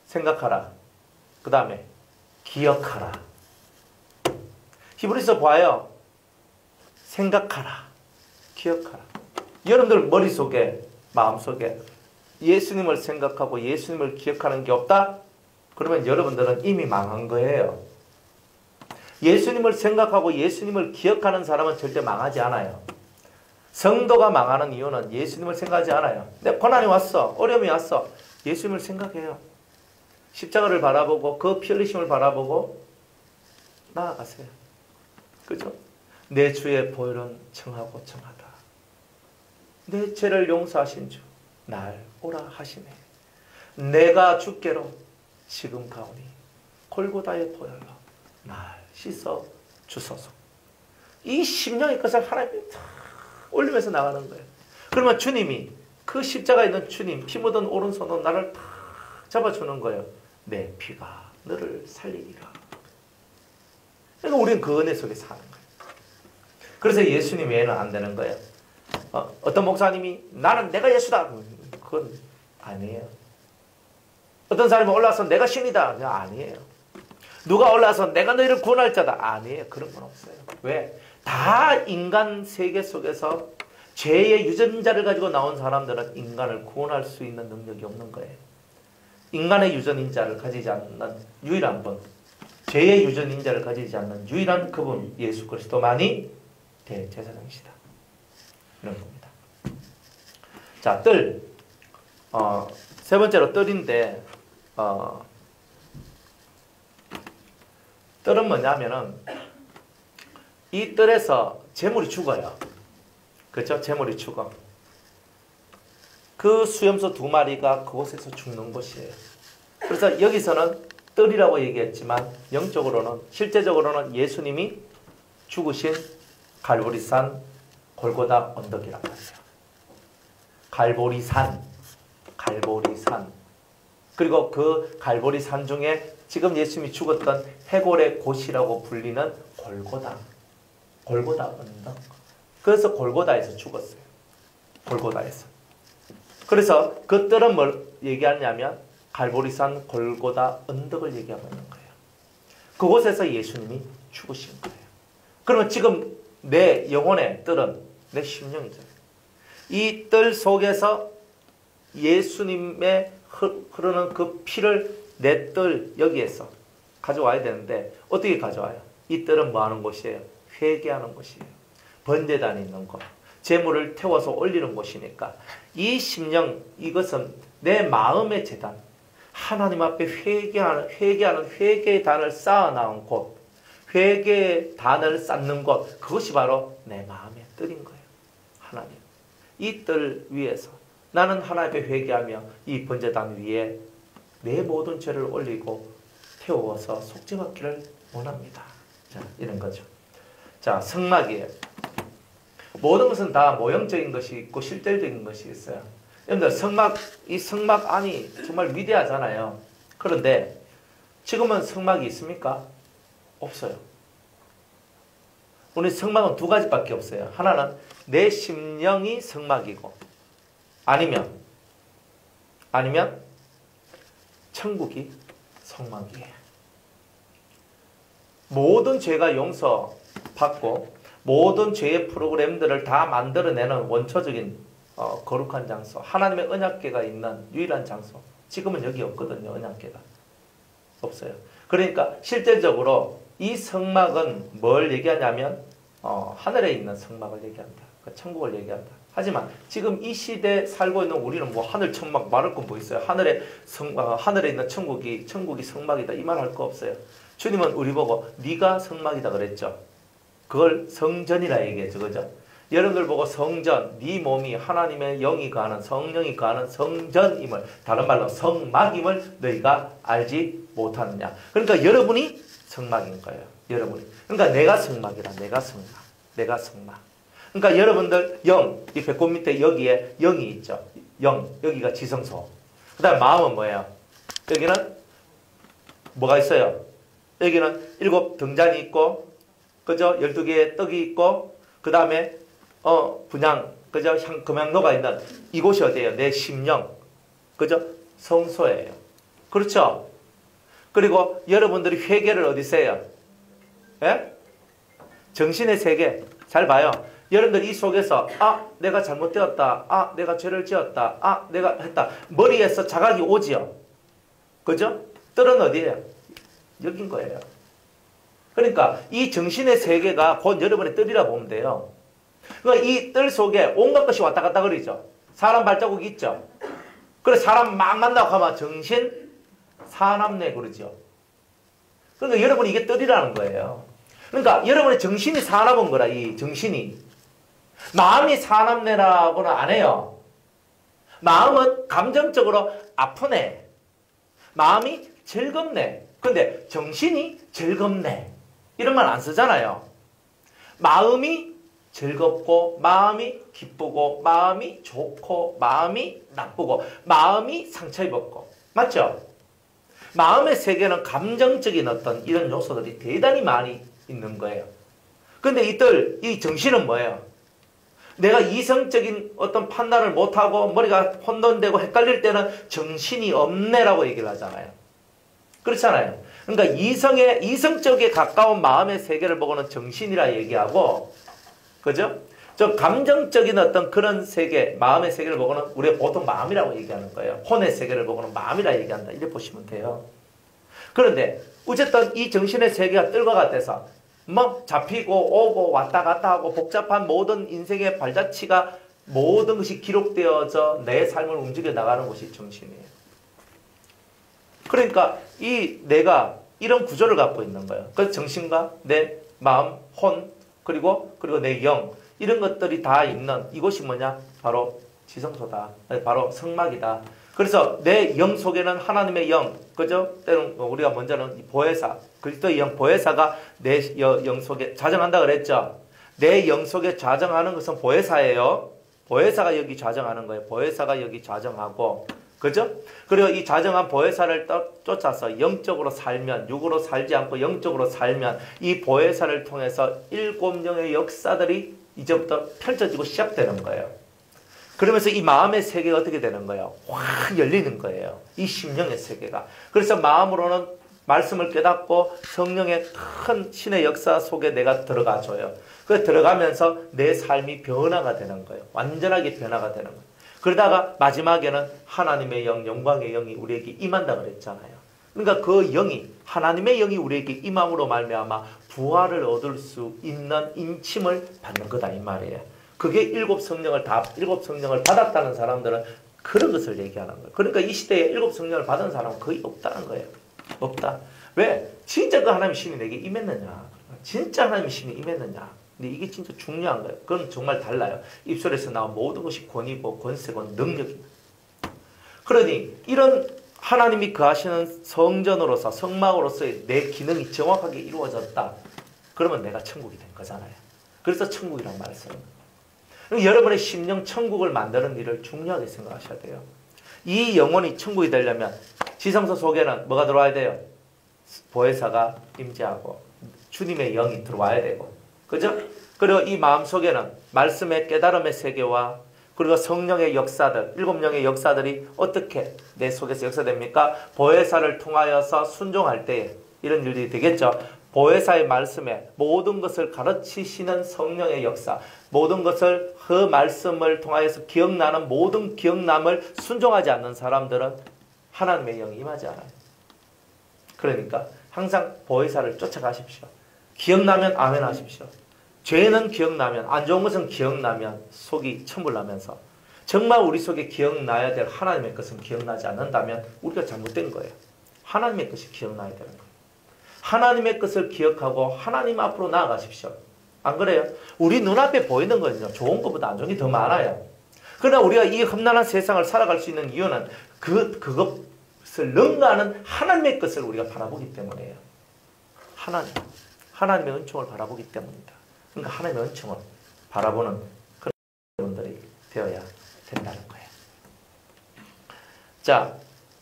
생각하라. 그 다음에 기억하라. 히브리서 봐요. 생각하라. 기억하라. 여러분들 머릿속에 마음속에 예수님을 생각하고 예수님을 기억하는 게 없다? 그러면 여러분들은 이미 망한 거예요. 예수님을 생각하고 예수님을 기억하는 사람은 절대 망하지 않아요. 성도가 망하는 이유는 예수님을 생각하지 않아요. 내 고난이 왔어. 어려움이 왔어. 예수님을 생각해요. 십자가를 바라보고 그 피 흘리심을 바라보고 나아가세요. 그죠? 내 주의 보혈은 청하고 청하다. 내 죄를 용서하신 주, 날 오라 하시네. 내가 주께로 지금 가오니 골고다의 보혈로 날 씻어 주소서. 이 심령의 것을 하나님이 다 올리면서 나가는 거예요. 그러면 주님이 그 십자가에 있는 주님 피 묻은 오른손으로 나를 탁 잡아주는 거예요. 내 피가 너를 살리리라. 그러니까 우리는 그 은혜 속에 사는 거예요. 그래서 예수님 외에는 안 되는 거예요. 어떤 목사님이 나는 내가 예수다. 그건 아니에요. 어떤 사람이 올라와서 내가 신이다. 아니에요. 누가 올라와서 내가 너희를 구원할 자다. 아니에요. 그런 건 없어요. 왜? 다 인간 세계 속에서 죄의 유전자를 가지고 나온 사람들은 인간을 구원할 수 있는 능력이 없는 거예요. 인간의 유전인자를 가지지 않는 유일한 분, 죄의 유전인자를 가지지 않는 유일한 그분 예수 그리스도만이 대제사장이시다. 이런 겁니다. 자, 뜰. 세 번째로 뜰인데 뜰은 뭐냐면은 이 뜰에서 재물이 죽어요. 그렇죠? 재물이 죽어. 그 수염소 2마리가 그곳에서 죽는 곳이에요. 그래서 여기서는 뜰이라고 얘기했지만 영적으로는 실제적으로는 예수님이 죽으신 갈보리산 골고다 언덕이라고 해요. 갈보리산. 그리고 그 갈보리산 중에 지금 예수님이 죽었던 해골의 곳이라고 불리는 골고다 언덕. 그래서 골고다에서 죽었어요. 골고다에서. 그래서 그 뜰은 뭘 얘기하냐면 갈보리산 골고다 언덕을 얘기하고 있는 거예요. 그곳에서 예수님이 죽으신 거예요. 그러면 지금 내 영혼의 뜰은 내 심령이죠. 이 뜰 속에서 예수님의 흐르는 그 피를 내 뜰 여기에서 가져와야 되는데 어떻게 가져와요? 이 뜰은 뭐 하는 곳이에요? 회개하는 곳이에요. 번제단이 있는 곳. 제물을 태워서 올리는 곳이니까 이 심령, 이것은 내 마음의 제단, 하나님 앞에 회개하는 회개의 단을 쌓아나온 곳, 회개의 단을 쌓는 곳, 그것이 바로 내 마음의 뜰인 거예요. 하나님. 이 뜰 위에서 나는 하나님 앞에 회개하며 이 번제단 위에 내 모든 죄를 올리고 태워서 속죄받기를 원합니다. 자, 이런 거죠. 자, 성막이에요. 모든 것은 다 모형적인 것이 있고 실질적인 것이 있어요. 여러분들 이 성막 안이 정말 위대하잖아요. 그런데 지금은 성막이 있습니까? 없어요. 우리 성막은 2가지밖에 없어요. 하나는 내 심령이 성막이고 아니면 천국이 성막이에요. 모든 죄가 용서받고 모든 죄의 프로그램들을 다 만들어내는 원초적인 거룩한 장소, 하나님의 언약궤가 있는 유일한 장소. 지금은 여기 없거든요. 언약궤가 없어요. 그러니까 실제적으로 이 성막은 뭘 얘기하냐면 하늘에 있는 성막을 얘기한다. 천국을 얘기한다. 하지만 지금 이 시대에 살고 있는 우리는 뭐 하늘 천막 말할 건 뭐 있어요? 하늘에 있는 천국이 성막이다 이 말 할 거 없어요. 주님은 우리 보고 네가 성막이다 그랬죠. 그걸 성전이라 얘기했죠. 그죠? 여러분들 보고 성전, 네 몸이 하나님의 영이 거하는 성령이 거하는 성전임을, 다른 말로 성막임을 너희가 알지 못하느냐. 그러니까 여러분이 성막인 거예요. 여러분이. 그러니까 내가 성막이다. 내가 성막. 그러니까 여러분들 이 배꼽 밑에 여기에 영이 있죠. 여기가 지성소. 그 다음 마음은 뭐예요? 여기는 뭐가 있어요? 여기는 7 등잔이 있고, 그죠? 12개의 떡이 있고, 그 다음에, 분향, 그죠? 금향로가 있는 이곳이 어디예요? 내 심령. 그죠? 성소예요. 그렇죠? 그리고 여러분들이 회개를 어디서 해요? 예? 정신의 세계. 잘 봐요. 여러분들 이 속에서, 내가 잘못되었다. 내가 죄를 지었다. 내가 했다. 머리에서 자각이 오지요. 그죠? 뜰은 어디예요? 여긴 거예요. 그러니까 이 정신의 세계가 곧 여러분의 뜰이라 보면 돼요. 그러니까 이 뜰 속에 온갖 것이 왔다 갔다 그러죠. 사람 발자국이 있죠. 그래서 사람 막 만나고 하면 정신 사남매 그러죠. 그러니까 여러분이 이게 뜰이라는 거예요. 그러니까 여러분의 정신이 사남은 거라, 이 정신이. 마음이 사남매라고는 안 해요. 마음은 감정적으로 아프네. 마음이 즐겁네. 근데 정신이 즐겁네. 이런 말 안 쓰잖아요. 마음이 즐겁고, 마음이 기쁘고, 마음이 좋고, 마음이 나쁘고, 마음이 상처 입었고. 맞죠? 마음의 세계는 감정적인 어떤 이런 요소들이 대단히 많이 있는 거예요. 근데 이 정신은 뭐예요? 내가 이성적인 어떤 판단을 못하고 머리가 혼돈되고 헷갈릴 때는 정신이 없네라고 얘기를 하잖아요. 그렇잖아요. 그러니까 이성적에 가까운 마음의 세계를 보고는 정신이라 얘기하고, 그죠? 저 감정적인 어떤 그런 세계, 마음의 세계를 보고는 우리가 보통 마음이라고 얘기하는 거예요. 혼의 세계를 보고는 마음이라 얘기한다. 이렇게 보시면 돼요. 그런데 어쨌든 이 정신의 세계가 뜰과 같아서 뭐 잡히고 오고 왔다 갔다 하고 복잡한 모든 인생의 발자취가 모든 것이 기록되어져 내 삶을 움직여 나가는 것이 정신이에요. 그러니까 내가 이런 구조를 갖고 있는 거예요. 그래서 정신과 내 마음, 혼, 그리고 내 영, 이런 것들이 다 있는 이곳이 뭐냐? 바로 지성소다. 바로 성막이다. 그래서 내 영 속에는 하나님의 영, 그죠? 때는 우리가 먼저는 보혜사, 그리스도의 영, 보혜사가 내 영 속에 자정한다 그랬죠? 내 영 속에 자정하는 것은 보혜사예요. 보혜사가 여기 자정하는 거예요. 보혜사가 여기 자정하고, 그죠? 그리고 이 자정한 보혜사를 쫓아서 영적으로 살면, 육으로 살지 않고 영적으로 살면 이 보혜사를 통해서 7영의 역사들이 이제부터 펼쳐지고 시작되는 거예요. 그러면서 이 마음의 세계가 어떻게 되는 거예요? 확 열리는 거예요. 이 심령의 세계가. 그래서 마음으로는 말씀을 깨닫고 성령의 큰 신의 역사 속에 내가 들어가줘요. 그 들어가면서 내 삶이 변화가 되는 거예요. 완전하게 변화가 되는 거예요. 그러다가 마지막에는 하나님의 영, 영광의 영이 우리에게 임한다 그랬잖아요. 그러니까 그 영이, 하나님의 영이 우리에게 임함으로 말미암아 부활을 얻을 수 있는 인침을 받는 거다 이 말이에요. 그게 일곱 성령을 받았다는 사람들은 그런 것을 얘기하는 거예요. 그러니까 이 시대에 일곱 성령을 받은 사람은 거의 없다는 거예요. 없다. 왜? 진짜 그 하나님의 신이 내게 임했느냐? 진짜 하나님의 신이 임했느냐? 근데 이게 진짜 중요한 거예요. 그건 정말 달라요. 입술에서 나온 모든 것이 권위고 권세고 능력입니다. 그러니 이런 하나님이 거하시는 성전으로서 성막으로서의 내 기능이 정확하게 이루어졌다. 그러면 내가 천국이 된 거잖아요. 그래서 천국이라는 말을 쓰는 거예요. 여러분의 심령 천국을 만드는 일을 중요하게 생각하셔야 돼요. 이 영혼이 천국이 되려면 지성소 속에는 뭐가 들어와야 돼요? 보혜사가 임재하고 주님의 영이 들어와야 되고, 그죠? 그리고 이 마음 속에는 말씀의 깨달음의 세계와 그리고 성령의 역사들, 7영의 역사들이 어떻게 내 속에서 역사됩니까? 보혜사를 통하여서 순종할 때에 이런 일들이 되겠죠. 보혜사의 말씀에 모든 것을 가르치시는 성령의 역사, 모든 것을 그 말씀을 통하여서 기억나는 모든 기억남을 순종하지 않는 사람들은 하나님의 영이 임하지 않아요. 그러니까 항상 보혜사를 쫓아가십시오. 기억나면 아멘 하십시오. 죄는 기억나면, 안 좋은 것은 기억나면 속이 천불나면서 정말 우리 속에 기억나야 될 하나님의 것은 기억나지 않는다면 우리가 잘못된 거예요. 하나님의 것이 기억나야 되는 거예요. 하나님의 것을 기억하고 하나님 앞으로 나아가십시오. 안 그래요? 우리 눈앞에 보이는 거는요, 좋은 것보다 안 좋은 게 더 많아요. 그러나 우리가 이 험난한 세상을 살아갈 수 있는 이유는 그것을 능가하는 하나님의 것을 우리가 바라보기 때문이에요. 하나님의 은총을 바라보기 때문입니다. 그러니까 하나님의 은총을 바라보는 그런 분들이 되어야 된다는 거예요. 자,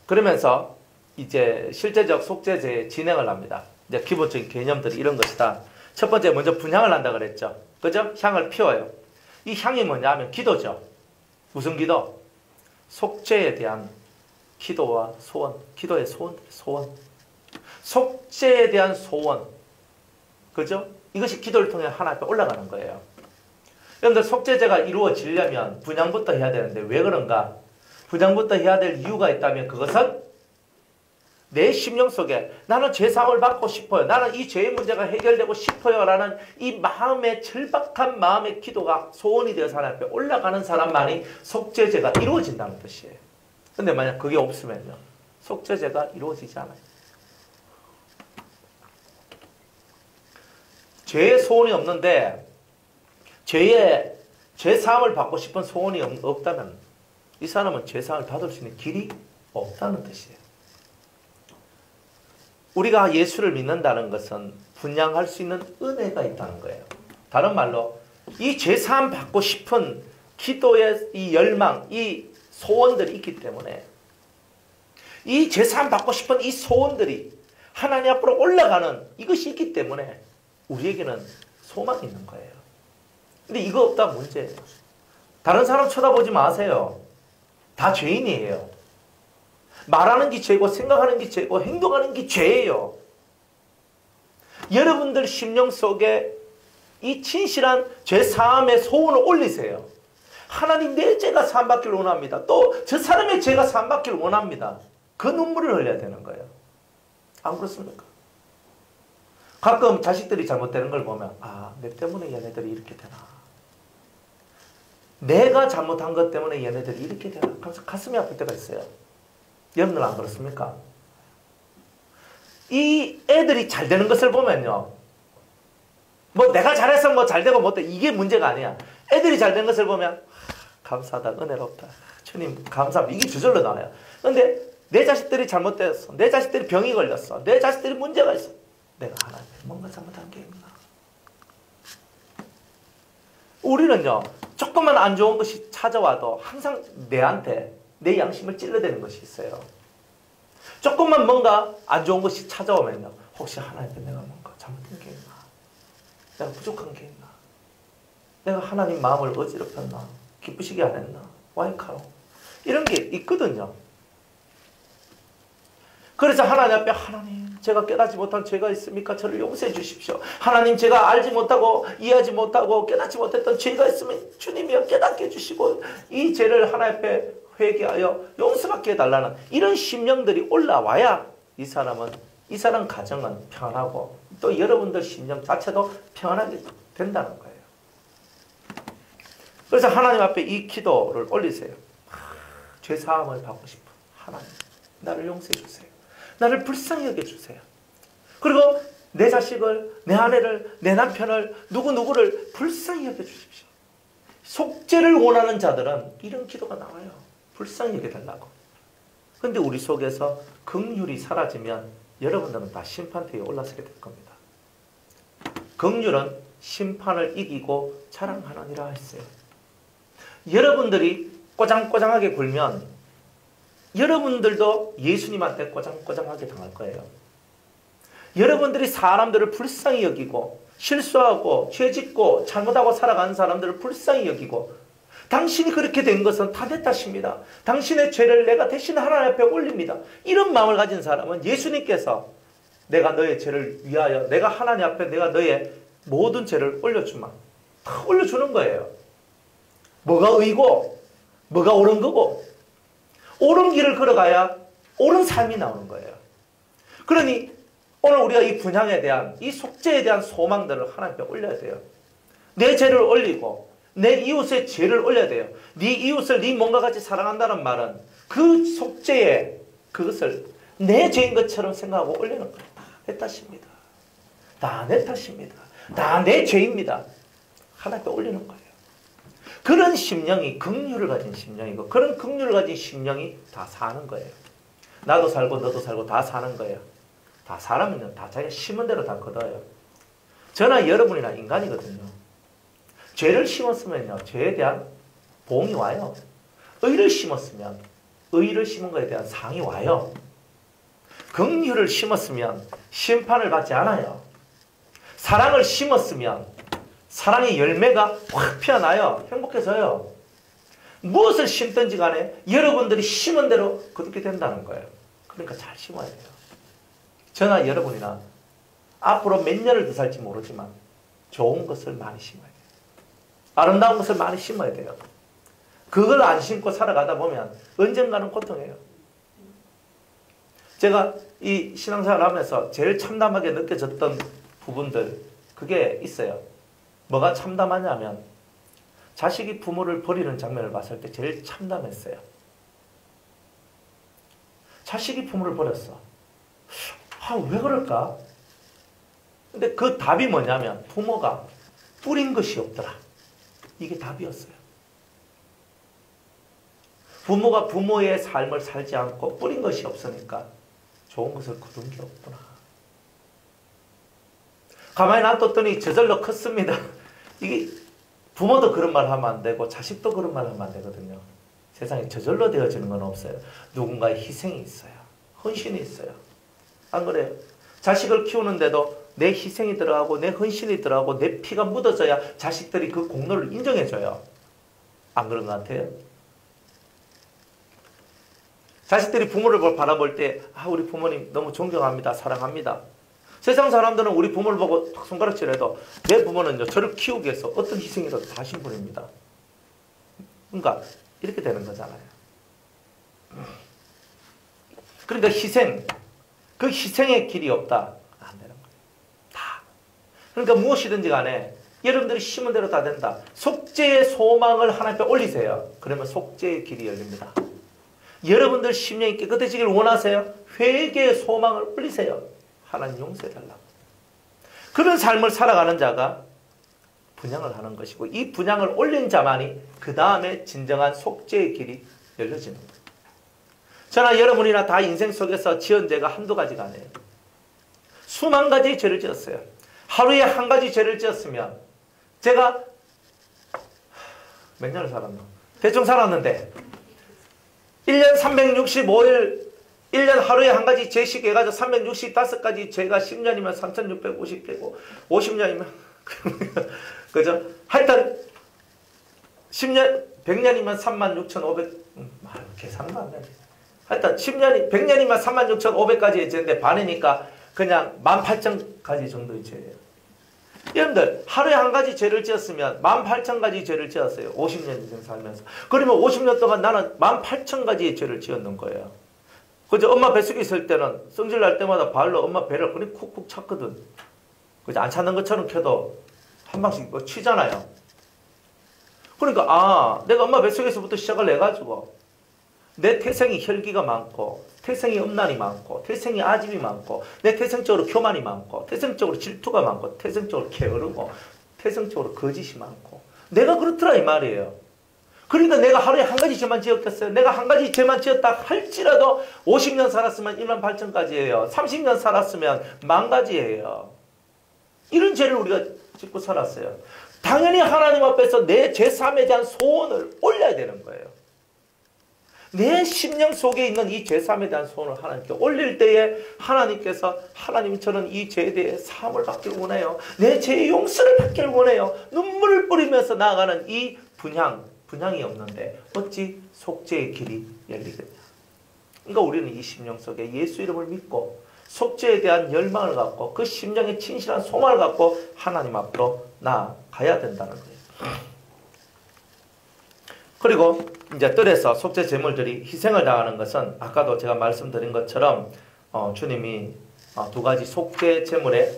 그러면서 이제 실제적 속죄제의 진행을 합니다. 이제 기본적인 개념들이 이런 것이다. 첫 번째 먼저 분향을 한다 그랬죠. 그죠? 향을 피워요. 이 향이 뭐냐 하면 기도죠. 무슨 기도? 속죄에 대한 기도와 소원. 기도의 소원. 속죄에 대한 소원. 그죠? 이것이 기도를 통해 하나님 앞에 올라가는 거예요. 여러분들 속죄제가 이루어지려면 분향부터 해야 되는데 왜 그런가? 분향부터 해야 될 이유가 있다면 그것은 내 심령 속에 나는 죄사함을 받고 싶어요. 나는 이 죄의 문제가 해결되고 싶어요. 라는 이 마음의 절박한 마음의 기도가 소원이 되어서 하나님 앞에 올라가는 사람만이 속죄제가 이루어진다는 뜻이에요. 근데 만약 그게 없으면요. 속죄제가 이루어지지 않아요. 죄의 소원이 없는데 죄 사함을 받고 싶은 소원이 없다면 이 사람은 죄 사함을 받을 수 있는 길이 없다는 뜻이에요. 우리가 예수를 믿는다는 것은 분양할 수 있는 은혜가 있다는 거예요. 다른 말로 이 죄 사함 받고 싶은 기도의 이 열망, 이 소원들이 있기 때문에 이 죄 사함 받고 싶은 이 소원들이 하나님 앞으로 올라가는 이것이 있기 때문에 우리에게는 소망이 있는 거예요. 근데 이거 없다 문제예요. 다른 사람 쳐다보지 마세요. 다 죄인이에요. 말하는 게 죄고 생각하는 게 죄고 행동하는 게 죄예요. 여러분들 심령 속에 이 진실한 죄 사함의 소원을 올리세요. 하나님 내 죄가 사함받기를 원합니다. 또 저 사람의 죄가 사함받기를 원합니다. 그 눈물을 흘려야 되는 거예요. 안 그렇습니까? 가끔 자식들이 잘못되는 걸 보면 내 때문에 얘네들이 이렇게 되나. 내가 잘못한 것 때문에 얘네들이 이렇게 되나. 하면서 가슴이 아플 때가 있어요. 여러분들 안 그렇습니까? 이 애들이 잘 되는 것을 보면요. 뭐 내가 잘해서 뭐 잘 되고 못돼 이게 문제가 아니야. 애들이 잘 된 것을 보면 감사하다, 은혜롭다, 주님 감사합니다. 이게 저절로 나와요. 그런데 내 자식들이 잘못됐어. 내 자식들이 병이 걸렸어. 내 자식들이 문제가 있어. 내가 하나님 뭔가 잘못한 게 있나. 우리는요. 조금만 안 좋은 것이 찾아와도 항상 내한테 내 양심을 찔러대는 것이 있어요. 조금만 뭔가 안 좋은 것이 찾아오면요. 혹시 하나님께 내가 뭔가 잘못한 게 있나. 내가 부족한 게 있나. 내가 하나님 마음을 어지럽혔나. 기쁘시게 안 했나. 와이카로. 이런 게 있거든요. 그래서 하나님 앞에 하나님 제가 깨닫지 못한 죄가 있습니까? 저를 용서해 주십시오. 하나님 제가 알지 못하고 이해하지 못하고 깨닫지 못했던 죄가 있으면 주님이여 깨닫게 해주시고 이 죄를 하나님 앞에 회개하여 용서받게 해달라는 이런 심령들이 올라와야 이 사람 가정은 평안하고 또 여러분들 심령 자체도 평안하게 된다는 거예요. 그래서 하나님 앞에 이 기도를 올리세요. 죄 사함을 받고 싶어. 하나님 나를 용서해 주세요. 나를 불쌍히 여겨주세요. 그리고 내 자식을, 내 아내를, 내 남편을, 누구를 불쌍히 여겨주십시오. 속죄를 원하는 자들은 이런 기도가 나와요. 불쌍히 여겨달라고. 그런데 우리 속에서 긍휼이 사라지면 여러분들은 다 심판대에 올라서게 될 겁니다. 긍휼은 심판을 이기고 자랑하느니라 했어요. 여러분들이 꼬장꼬장하게 굴면 여러분들도 예수님한테 꼬장꼬장하게 당할 거예요. 여러분들이 사람들을 불쌍히 여기고 실수하고 죄짓고 잘못하고 살아가는 사람들을 불쌍히 여기고 당신이 그렇게 된 것은 다 내 탓입니다. 당신의 죄를 내가 대신 하나님 앞에 올립니다. 이런 마음을 가진 사람은 예수님께서 내가 너의 죄를 위하여 내가 하나님 앞에 내가 너의 모든 죄를 올려주마. 다 올려주는 거예요. 뭐가 의고 뭐가 옳은 거고 옳은 길을 걸어가야 옳은 삶이 나오는 거예요. 그러니 오늘 우리가 이 분향에 대한 이 속죄에 대한 소망들을 하나님께 올려야 돼요. 내 죄를 올리고 내 이웃의 죄를 올려야 돼요. 네 이웃을 네 몸과 같이 사랑한다는 말은 그 속죄에 그것을 내 죄인 것처럼 생각하고 올리는 거예요. 다 내 탓입니다. 다 내 탓입니다. 다 내 죄입니다. 하나님께 올리는 거예요. 그런 심령이 긍휼을 가진 심령이고 그런 긍휼을 가진 심령이 다 사는 거예요. 나도 살고 너도 살고 다 사는 거예요. 다 사람은 다 자기가 심은 대로 다 거둬요. 저나 여러분이나 인간이거든요. 죄를 심었으면요. 죄에 대한 봉이 와요. 의를 심었으면 의를 심은 것에 대한 상이 와요. 긍휼을 심었으면 심판을 받지 않아요. 사랑을 심었으면 사랑의 열매가 확 피어나요. 행복해져요. 무엇을 심든지 간에 여러분들이 심은 대로 거두게 된다는 거예요. 그러니까 잘 심어야 돼요. 저나 여러분이나 앞으로 몇 년을 더 살지 모르지만 좋은 것을 많이 심어야 돼요. 아름다운 것을 많이 심어야 돼요. 그걸 안 심고 살아가다 보면 언젠가는 고통이에요. 제가 이 신앙생활을 하면서 제일 참담하게 느껴졌던 부분들 그게 있어요. 뭐가 참담하냐면 자식이 부모를 버리는 장면을 봤을 때 제일 참담했어요. 자식이 부모를 버렸어. 왜 그럴까? 근데 그 답이 뭐냐면 부모가 뿌린 것이 없더라. 이게 답이었어요. 부모가 부모의 삶을 살지 않고 뿌린 것이 없으니까 좋은 것을 거둔 게 없구나. 가만히 놔뒀더니 저절로 컸습니다. 이게 부모도 그런 말 하면 안 되고 자식도 그런 말 하면 안 되거든요. 세상에 저절로 되어지는 건 없어요. 누군가의 희생이 있어요. 헌신이 있어요. 안 그래요? 자식을 키우는데도 내 희생이 들어가고 내 헌신이 들어가고 내 피가 묻어져야 자식들이 그 공로를 인정해줘요. 안 그런 것 같아요? 자식들이 부모를 바라볼 때 우리 부모님 너무 존경합니다. 사랑합니다. 세상 사람들은 우리 부모를 보고 손가락질해도 내 부모는요, 저를 키우기 위해서 어떤 희생이라도 다 하신 분입니다. 그러니까 이렇게 되는 거잖아요. 그러니까 그 희생의 길이 없다. 안 되는 거예요. 다. 그러니까 무엇이든지 간에 여러분들이 심은 대로 다 된다. 속죄의 소망을 하나님 앞에 올리세요. 그러면 속죄의 길이 열립니다. 여러분들 심령이 깨끗해지길 원하세요? 회개의 소망을 올리세요. 하나님 용서해달라고. 그런 삶을 살아가는 자가 분향을 하는 것이고 이 분향을 올린 자만이 그 다음에 진정한 속죄의 길이 열려지는 거예요. 저나 여러분이나 다 인생 속에서 지은 죄가 한두 가지가 아니에요. 수만 가지의 죄를 지었어요. 하루에 한 가지 죄를 지었으면 제가 몇 년을 살았나? 대충 살았는데 1년 365일 1년 하루에 한 가지 죄씩 해가지고 365가지 죄가 10년이면 3650개고 50년이면 그죠? 하여튼 10년 100년이면 36,500 계산도 안 돼. 하여튼 100년이면 36,500가지의 죄인데 반이니까 그냥 18,000가지 정도의 죄예요. 여러분들 하루에 한 가지 죄를 지었으면 18,000가지 죄를 지었어요. 50년 인생 살면서. 그러면 50년 동안 나는 18,000가지의 죄를 지었는 거예요. 그죠? 엄마 뱃속에 있을 때는 성질 날 때마다 발로 엄마 배를 그냥 쿡쿡 찼거든. 그죠? 안 찾는 것처럼 켜도 한 방씩 치잖아요. 그러니까 내가 엄마 뱃속에서부터 시작을 해가지고 내 태생이 혈기가 많고 태생이 음란이 많고 태생이 아집이 많고 내 태생적으로 교만이 많고 태생적으로 질투가 많고 태생적으로 게으르고 태생적으로 거짓이 많고 내가 그렇더라 이 말이에요. 그러니까 내가 하루에 한 가지 죄만 지었겠어요? 내가 한 가지 죄만 지었다 할지라도 50년 살았으면 18,000가지예요. 30년 살았으면 10,000가지예요. 이런 죄를 우리가 짓고 살았어요. 당연히 하나님 앞에서 내 죄사함에 대한 소원을 올려야 되는 거예요. 내 심령 속에 있는 이 죄사함에 대한 소원을 하나님께 올릴 때에 하나님께서 하나님 저는 이 죄에 대해 사함을 받기를 원해요. 내 죄의 용서를 받기를 원해요. 눈물을 뿌리면서 나아가는 이 분향이 없는데 어찌 속죄의 길이 열리겠냐. 그러니까 우리는 이 심령 속에 예수 이름을 믿고 속죄에 대한 열망을 갖고 그 심령의 진실한 소망을 갖고 하나님 앞으로 나아가야 된다는 거예요. 그리고 이제 뜰에서 속죄 제물들이 희생을 당하는 것은 아까도 제가 말씀드린 것처럼 주님이 두 가지 속죄 제물의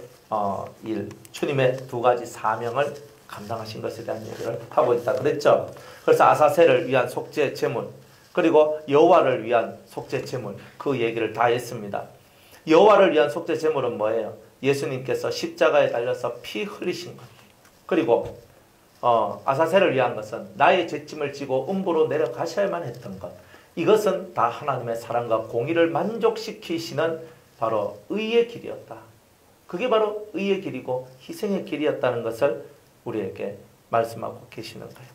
주님의 두 가지 사명을 감당하신 것에 대한 얘기를 하고 있다 그랬죠. 그래서 아사셀을 위한 속죄 제물 그리고 여호와를 위한 속죄 제물 그 얘기를 다 했습니다. 여호와를 위한 속죄 제물은 뭐예요? 예수님께서 십자가에 달려서 피 흘리신 것. 그리고 아사셀을 위한 것은 나의 죄짐을 지고 음부로 내려가셔야만 했던 것. 이것은 다 하나님의 사랑과 공의를 만족시키시는 바로 의의 길이었다. 그게 바로 의의 길이고 희생의 길이었다는 것을 우리에게 말씀하고 계시는 거예요.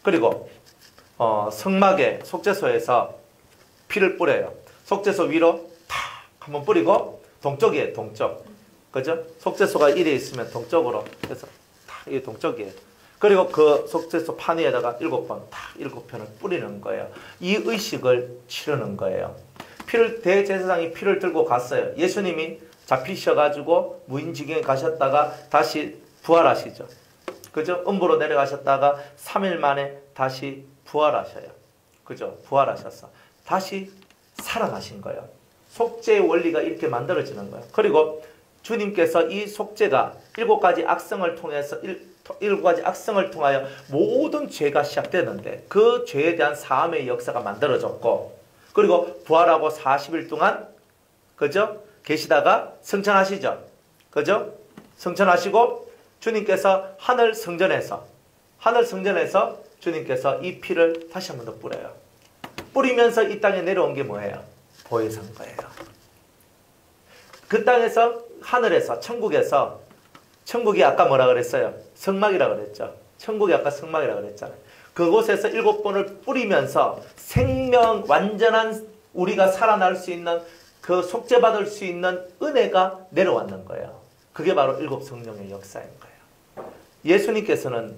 그리고 성막의 속죄소에서 피를 뿌려요. 속죄소 위로 탁 한번 뿌리고 동쪽이에요. 동쪽. 그죠? 속죄소가 이래 있으면 동쪽으로 그래서 탁 이게 동쪽이에요. 그리고 그 속죄소 판 위에다가 7번 탁 7편을 뿌리는 거예요. 이 의식을 치르는 거예요. 대제사장이 피를 들고 갔어요. 예수님이 잡히셔가지고 무인지경에 가셨다가 다시 부활하시죠. 그죠? 음부로 내려가셨다가 3일 만에 다시 부활하셔요. 그죠? 부활하셔서 다시 살아나신 거예요. 속죄의 원리가 이렇게 만들어지는 거예요. 그리고 주님께서 이 속죄가 7가지 악성을 통해서 7가지 악성을 통하여 모든 죄가 시작되는데 그 죄에 대한 사함의 역사가 만들어졌고 그리고 부활하고 40일 동안 그죠? 계시다가 승천하시죠. 그죠? 승천하시고 주님께서 하늘 성전에서 주님께서 이 피를 다시 한 번 더 뿌려요. 뿌리면서 이 땅에 내려온 게 뭐예요? 보혜사인 거예요. 그 땅에서 하늘에서 천국이 아까 뭐라 그랬어요? 성막이라 그랬죠. 천국이 아까 성막이라 그랬잖아요. 그곳에서 7번을 뿌리면서 생명 완전한 우리가 살아날 수 있는 그 속죄받을 수 있는 은혜가 내려왔는 거예요. 그게 바로 7 성령의 역사인 거예요. 예수님께서는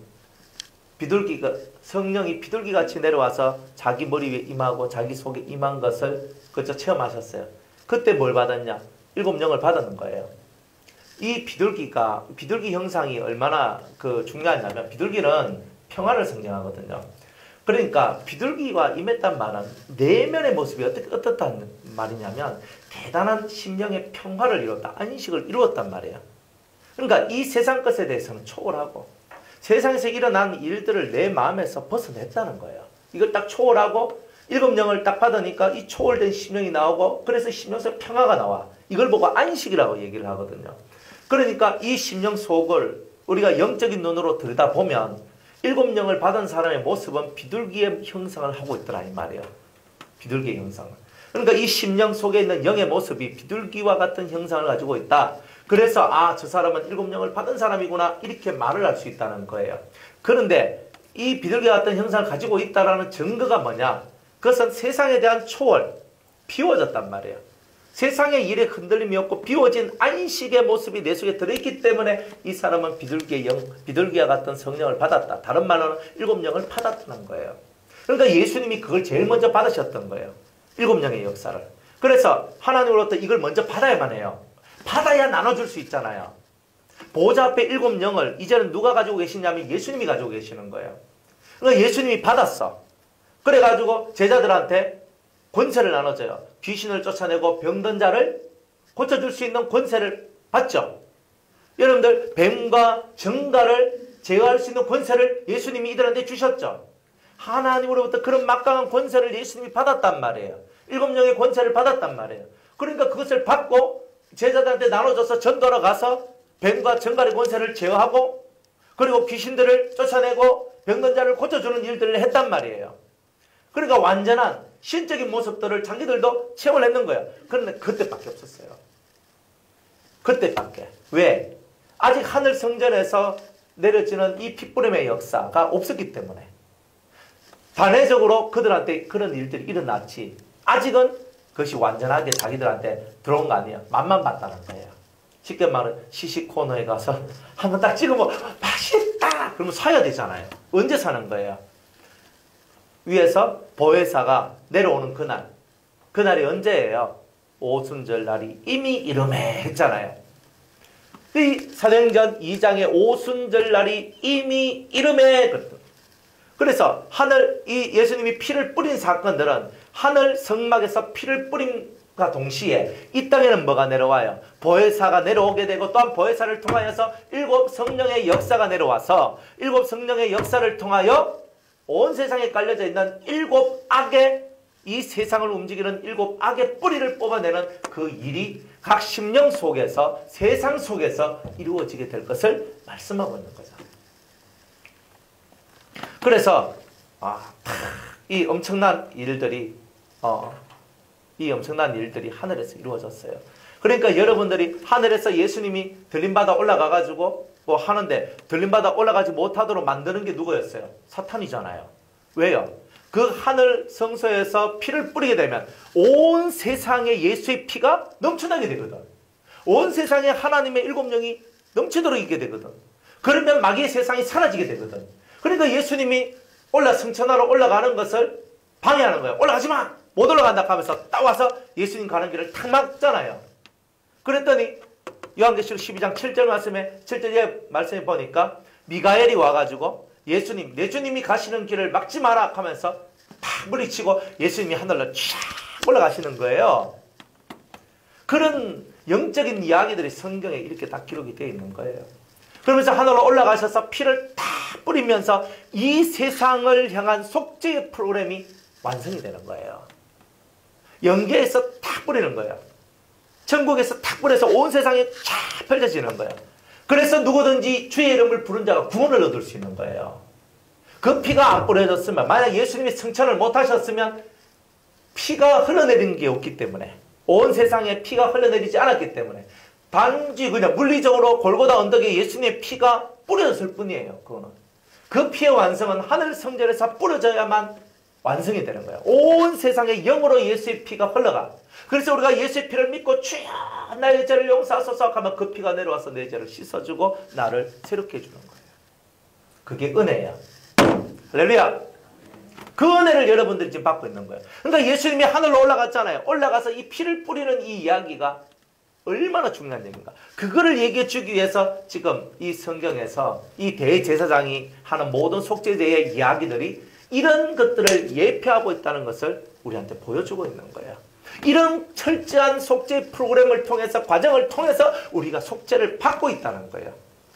성령이 비둘기같이 내려와서 자기 머리 위에 임하고 자기 속에 임한 것을 그저 체험하셨어요. 그때 뭘 받았냐? 7 영을 받았는 거예요. 이 비둘기 형상이 얼마나 중요하냐면 비둘기는 평화를 상징하거든요. 그러니까 비둘기와 임했단 말은 내면의 모습이 어떻단 말이냐면 대단한 심령의 평화를 이뤘다. 안식을 이루었단 말이에요. 그러니까 이 세상 것에 대해서는 초월하고 세상에서 일어난 일들을 내 마음에서 벗어냈다는 거예요. 이걸 딱 초월하고 7 영을 딱 받으니까 이 초월된 심령이 나오고 그래서 심령에서 평화가 나와. 이걸 보고 안식이라고 얘기를 하거든요. 그러니까 이 심령 속을 우리가 영적인 눈으로 들여다보면 7 영을 받은 사람의 모습은 비둘기의 형상을 하고 있더라 이 말이에요. 비둘기의 형상을. 그러니까 이 심령 속에 있는 영의 모습이 비둘기와 같은 형상을 가지고 있다. 그래서 저 사람은 7 영을 받은 사람이구나 이렇게 말을 할 수 있다는 거예요. 그런데 이 비둘기 같은 형상을 가지고 있다는 증거가 뭐냐? 그것은 세상에 대한 초월, 비워졌단 말이에요. 세상의 일에 흔들림이 없고 비워진 안식의 모습이 내 속에 들어있기 때문에 이 사람은 비둘기와 같은 성령을 받았다. 다른 말로는 7 영을 받았다는 거예요. 그러니까 예수님이 그걸 제일 먼저 받으셨던 거예요. 7 영의 역사를. 그래서 하나님으로부터 이걸 먼저 받아야만 해요. 받아야 나눠줄 수 있잖아요. 보호자 앞에 7 영을 이제는 누가 가지고 계시냐면 예수님이 가지고 계시는 거예요. 그러니까 예수님이 받았어. 그래가지고 제자들한테 권세를 나눠줘요. 귀신을 쫓아내고 병든 자를 고쳐줄 수 있는 권세를 받죠. 여러분들 뱀과 정갈을 제어할 수 있는 권세를 예수님이 이들한테 주셨죠. 하나님으로부터 그런 막강한 권세를 예수님이 받았단 말이에요. 7 영의 권세를 받았단 말이에요. 그러니까 그것을 받고 제자들한테 나눠줘서 전도로 가서 뱀과 정갈의 권세를 제어하고 그리고 귀신들을 쫓아내고 병든 자를 고쳐주는 일들을 했단 말이에요. 그러니까 완전한 신적인 모습들을 자기들도 체험을 했는 거예요. 그런데 그때밖에 없었어요. 그때밖에. 왜? 아직 하늘 성전에서 내려지는 이 핏부림의 역사가 없었기 때문에. 단회적으로 그들한테 그런 일들이 일어났지. 아직은 그것이 완전하게 자기들한테 들어온 거 아니에요. 맛만 봤다는 거예요. 쉽게 말하면 시식 코너에 가서 한번 딱 찍으면 맛있다! 그러면 사야 되잖아요. 언제 사는 거예요? 위에서 보혜사가 내려오는 그날. 그날이 언제예요? 오순절 날이 이미 이름에 했잖아요. 이 사도행전 2장의 오순절 날이 이미 이름에 그래서 이 예수님이 피를 뿌린 사건들은 하늘 성막에서 피를 뿌림과 동시에 이 땅에는 뭐가 내려와요? 보혜사가 내려오게 되고 또한 보혜사를 통하여서 7 성령의 역사가 내려와서 7 성령의 역사를 통하여 온 세상에 깔려져 있는 7 악의 이 세상을 움직이는 7 악의 뿌리를 뽑아내는 그 일이 각 심령 속에서 세상 속에서 이루어지게 될 것을 말씀하고 있는 거죠. 그래서 이 엄청난 일들이 하늘에서 이루어졌어요. 그러니까 여러분들이 하늘에서 예수님이 들림받아 올라가가지고 하는데 들림받아 올라가지 못하도록 만드는 게 누구였어요? 사탄이잖아요. 왜요? 그 하늘 성소에서 피를 뿌리게 되면 온 세상에 예수의 피가 넘쳐나게 되거든. 온 세상에 하나님의 7 영이 넘치도록 있게 되거든. 그러면 마귀의 세상이 사라지게 되거든. 그러니까 예수님이 승천하러 올라가는 것을 방해하는 거예요. 올라가지 마! 못 올라간다 하면서 딱 와서 예수님 가는 길을 탁 막잖아요. 그랬더니 요한계시록 12장 7절의 말씀에 보니까 미가엘이 와가지고 예수님이 가시는 길을 막지 마라 하면서 탁 물리치고 예수님이 하늘로 쫙 올라가시는 거예요. 그런 영적인 이야기들이 성경에 이렇게 다 기록이 되어 있는 거예요. 그러면서 하늘로 올라가셔서 피를 다 뿌리면서 이 세상을 향한 속죄의 프로그램이 완성이 되는 거예요. 영계에서 탁 뿌리는 거예요. 천국에서 탁 뿌려서 온 세상에 쫙 펼쳐지는 거예요. 그래서 누구든지 주의 이름을 부른 자가 구원을 얻을 수 있는 거예요. 그 피가 안 뿌려졌으면, 만약 예수님이 승천을 못하셨으면 피가 흘러내리는 게 없기 때문에, 온 세상에 피가 흘러내리지 않았기 때문에 단지 그냥 물리적으로 골고다 언덕에 예수님의 피가 뿌려졌을 뿐이에요. 그거는. 그 피의 완성은 하늘 성전에서 뿌려져야만 완성이 되는 거예요. 온 세상에 영으로 예수의 피가 흘러가. 그래서 우리가 예수의 피를 믿고 주여 나의 죄를 용서하소서 하면 그 피가 내려와서 내 죄를 씻어주고 나를 새롭게 해주는 거예요. 그게 은혜야. 할렐루야. 그 은혜를 여러분들이 지금 받고 있는 거예요. 그러니까 예수님이 하늘로 올라갔잖아요. 올라가서 이 피를 뿌리는 이 이야기가 얼마나 중요한 얘기인가. 그거를 얘기해 주기 위해서 지금 이 성경에서 이 대제사장이 하는 모든 속죄제의 이야기들이 이런 것들을 예표하고 있다는 것을 우리한테 보여주고 있는 거예요. 이런 철저한 속죄 프로그램을 통해서, 과정을 통해서 우리가 속죄를 받고 있다는 거예요.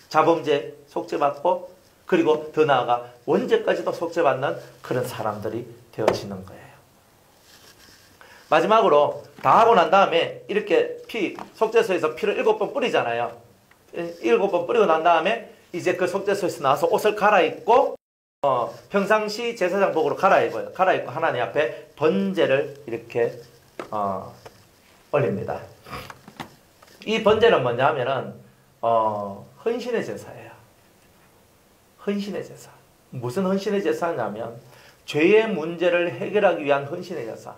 자범죄 속죄받고, 그리고 더 나아가 원죄까지도 속죄받는 그런 사람들이 되어지는 거예요. 마지막으로 다 하고 난 다음에 이렇게 속죄소에서 피를 7번 뿌리잖아요. 7번 뿌리고 난 다음에 이제 그 속죄소에서 나와서 옷을 갈아입고 평상시 제사장복으로 갈아입어요. 갈아입고 하나님 앞에 번제를 이렇게 올립니다. 이 번제는 뭐냐 하면은 헌신의 제사예요. 헌신의 제사. 무슨 헌신의 제사냐면 죄의 문제를 해결하기 위한 헌신의 제사.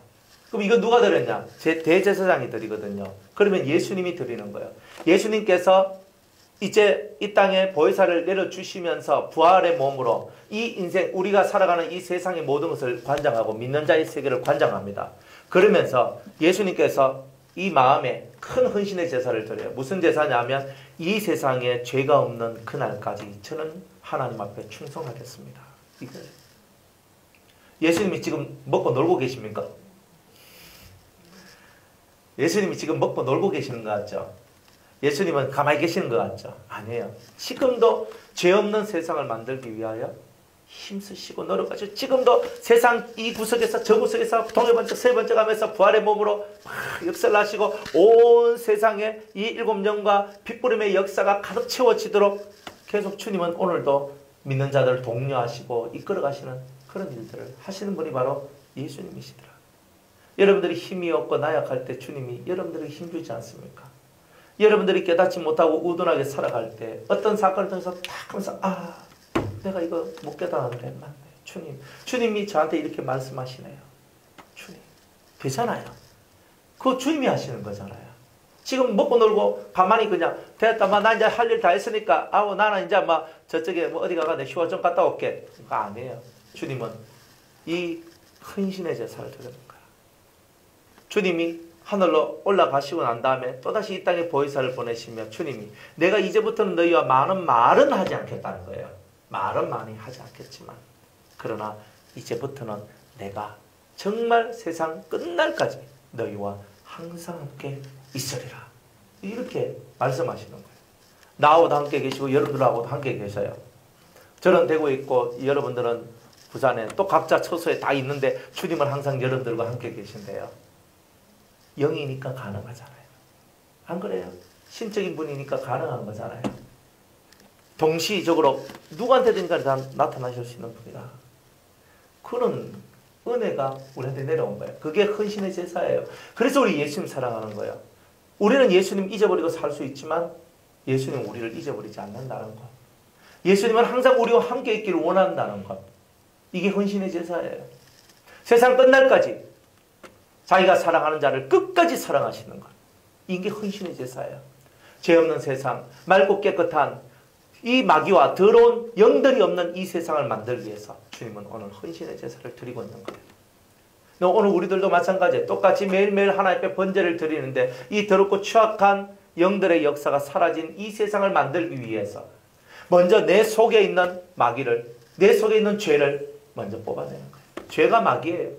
그럼 이거 누가 드렸냐? 대제사장이 드리거든요. 그러면 예수님이 드리는 거예요. 예수님께서 이제 이 땅에 보혜사를 내려주시면서 부활의 몸으로 이 인생, 우리가 살아가는 이 세상의 모든 것을 관장하고 믿는 자의 세계를 관장합니다. 그러면서 예수님께서 이 마음에 큰 헌신의 제사를 드려요. 무슨 제사냐면 이 세상에 죄가 없는 그날까지 저는 하나님 앞에 충성하겠습니다. 이거예요. 예수님이 지금 먹고 놀고 계십니까? 예수님이 지금 먹고 놀고 계시는 것 같죠? 예수님은 가만히 계시는 것 같죠? 아니에요. 지금도 죄 없는 세상을 만들기 위하여 힘쓰시고 노력하시고, 지금도 세상 이 구석에서 저 구석에서 동해 번쩍 세 번쩍 하면서 부활의 몸으로 역사를 하시고 온 세상에 이 7년과 핏부림의 역사가 가득 채워지도록 계속 주님은 오늘도 믿는 자들을 독려하시고 이끌어가시는 그런 일들을 하시는 분이 바로 예수님이시더라. 여러분들이 힘이 없고 나약할 때 주님이 여러분들에게 힘주지 않습니까? 여러분들이 깨닫지 못하고 우둔하게 살아갈 때 어떤 사건을 통해서 딱 하면서 내가 이거 못 깨달았는데 맞네. 주님이 저한테 이렇게 말씀하시네요. 주님. 되잖아요. 그거 주님이 하시는 거잖아요. 지금 먹고 놀고 가만히 그냥 됐다, 나 이제 할 일 다 했으니까 나는 이제 저쪽에 어디 가가 내 휴가 좀 갔다 올게. 그거 아니에요. 주님은 이 헌신의 제사를 드리는 거예요. 주님이 하늘로 올라가시고 난 다음에 또다시 이 땅에 보혜사를 보내시며 주님이 내가 이제부터는 너희와 많은 말은 하지 않겠다는 거예요. 말은 많이 하지 않겠지만 그러나 이제부터는 내가 정말 세상 끝날까지 너희와 항상 함께 있으리라. 이렇게 말씀하시는 거예요. 나하고도 함께 계시고 여러분들하고도 함께 계셔요. 저는 대구에 있고 여러분들은 부산에 또 각자 처소에 다 있는데 주님은 항상 여러분들과 함께 계신대요. 영이니까 가능하잖아요. 안 그래요? 신적인 분이니까 가능한 거잖아요. 동시적으로 누구한테든가 다 나타나실 수 있는 분이다. 그런 은혜가 우리한테 내려온 거예요. 그게 헌신의 제사예요. 그래서 우리 예수님 사랑하는 거예요. 우리는 예수님 잊어버리고 살 수 있지만 예수님은 우리를 잊어버리지 않는다는 것. 예수님은 항상 우리와 함께 있기를 원한다는 것. 이게 헌신의 제사예요. 세상 끝날까지 자기가 사랑하는 자를 끝까지 사랑하시는 것. 이게 헌신의 제사예요. 죄 없는 세상, 맑고 깨끗한 이 마귀와 더러운 영들이 없는 이 세상을 만들기 위해서 주님은 오늘 헌신의 제사를 드리고 있는 거예요. 오늘 우리들도 마찬가지예요. 똑같이 매일매일 하나님 앞에 번제를 드리는데 이 더럽고 추악한 영들의 역사가 사라진 이 세상을 만들기 위해서 먼저 내 속에 있는 마귀를, 내 속에 있는 죄를 먼저 뽑아내는 거예요. 죄가 마귀예요.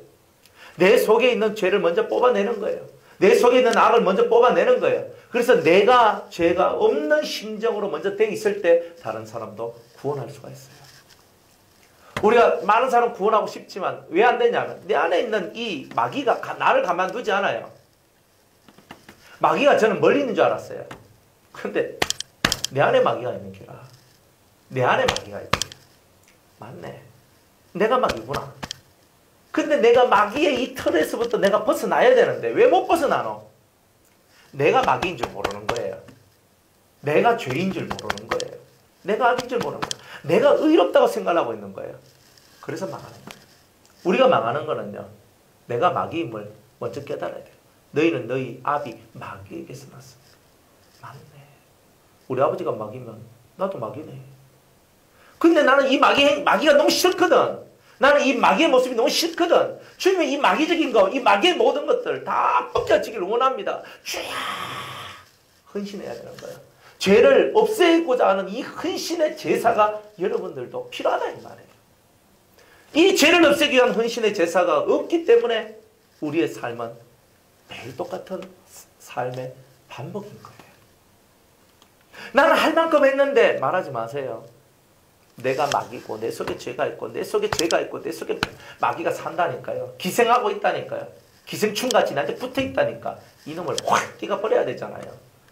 내 속에 있는 죄를 먼저 뽑아내는 거예요. 내 속에 있는 악을 먼저 뽑아내는 거예요. 그래서 내가 죄가 없는 심정으로 먼저 돼 있을 때 다른 사람도 구원할 수가 있어요. 우리가 많은 사람 구원하고 싶지만 왜 안 되냐면 내 안에 있는 이 마귀가 나를 가만두지 않아요. 마귀가 저는 멀리 있는 줄 알았어요. 근데 내 안에 마귀가 있는 게라. 내 안에 마귀가 있는 게 맞네. 내가 마귀구나. 근데 내가 마귀의 이 틀에서부터 내가 벗어나야 되는데 왜 못 벗어나노? 내가 마귀인 줄 모르는 거예요. 내가 죄인 줄 모르는 거예요. 내가 악인 줄 모르는 거예요. 내가 의롭다고 생각하고 있는 거예요. 그래서 망하는 거예요. 우리가 망하는 거는요. 내가 마귀임을 먼저 깨달아야 돼요. 너희는 너희 아비 마귀에게서 났습니다. 맞네. 우리 아버지가 마귀면 나도 마귀네. 근데 나는 이 마귀가 너무 싫거든. 나는 이 마귀의 모습이 너무 싫거든. 주님은 이 마귀적인 거, 이 마귀의 모든 것들 다 벗겨지기를 원합니다. 주야! 헌신해야 되는 거예요. 죄를 없애고자 하는 이 헌신의 제사가 여러분들도 필요하다 이 말이에요. 이 죄를 없애기 위한 헌신의 제사가 없기 때문에 우리의 삶은 매일 똑같은 삶의 반복인 거예요. 나는 할 만큼 했는데 말하지 마세요. 내가 마귀고 내 속에 죄가 있고 내 속에 죄가 있고 내 속에 마귀가 산다니까요. 기생하고 있다니까요. 기생충같이 나한테 붙어 있다니까. 이놈을 확 띄가버려야 되잖아요.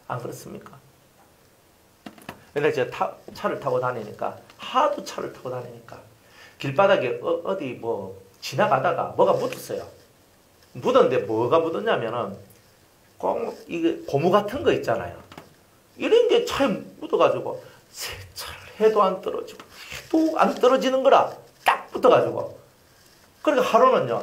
안 그렇습니까? 근데 제가 차를 타고 다니니까 하도 차를 타고 다니니까 길바닥에 어디 뭐 지나가다가 뭐가 묻었어요. 묻었는데 뭐가 묻었냐면은 꼭 이게 고무 같은 거 있잖아요. 이런 게 차에 묻어가지고 세차를 해도 안 떨어지고 해도 안 떨어지는 거라 딱 붙어가지고 그러니까 하루는요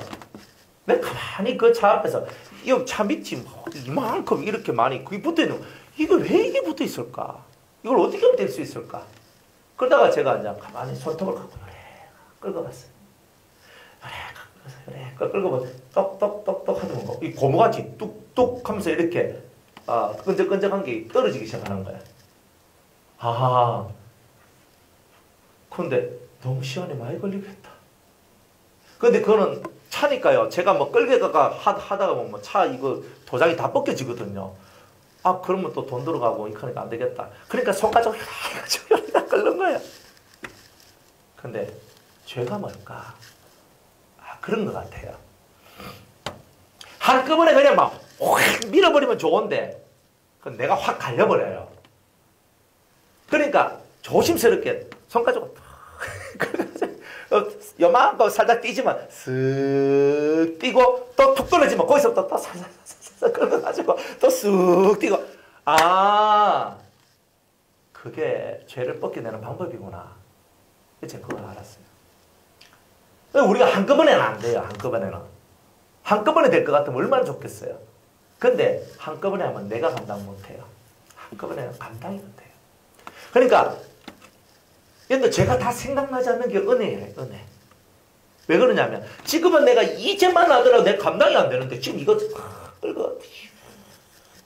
내가 가만히 그 차 앞에서 이 차 밑이 뭐 이만큼 이렇게 많이 그게 붙어있는 거 이거 왜 이게 붙어있을까? 이걸 어떻게 하면 될 수 있을까? 그러다가 제가 이제 가만히 손톱을 갖고 끌고 갔어요. 그래 끌고 봐 똑똑똑똑 하는 거 이 고무같이 뚝뚝 하면서 이렇게 끈적끈적한 게 떨어지기 시작하는 거야. 아하. 근데 너무 시간이 많이 걸리겠다. 근데 그거는 차니까요. 제가 뭐 끌게다가 하다가 뭐 차 이거 도장이 다 벗겨지거든요. 아 그러면 또 돈 들어가고 이러니까 안 되겠다. 그러니까 손가락으로 여기다 끓는 거야. 근데 죄가 뭘까? 그런 것 같아요. 한꺼번에 그냥 막 확 밀어버리면 좋은데 내가 확 갈려버려요. 그러니까 조심스럽게 손가락으로 요만큼 살짝 띄지만 쓱 띄고 또 툭 떨어지면 거기서부터 또 살살 끌어가지고 또 쓱 띄고 그게 죄를 벗겨내는 방법이구나. 제가 그걸 알았어요. 우리가 한꺼번에는 안 돼요. 한꺼번에 될 것 같으면 얼마나 좋겠어요. 근데 한꺼번에 하면 내가 감당 못해요. 한꺼번에는 감당이 못해요. 그러니까 근데 제가 다 생각나지 않는 게 은혜예요. 은혜. 왜 그러냐면 지금은 내가 이제만 하더라도 내가 감당이 안 되는데 지금 이거 끌고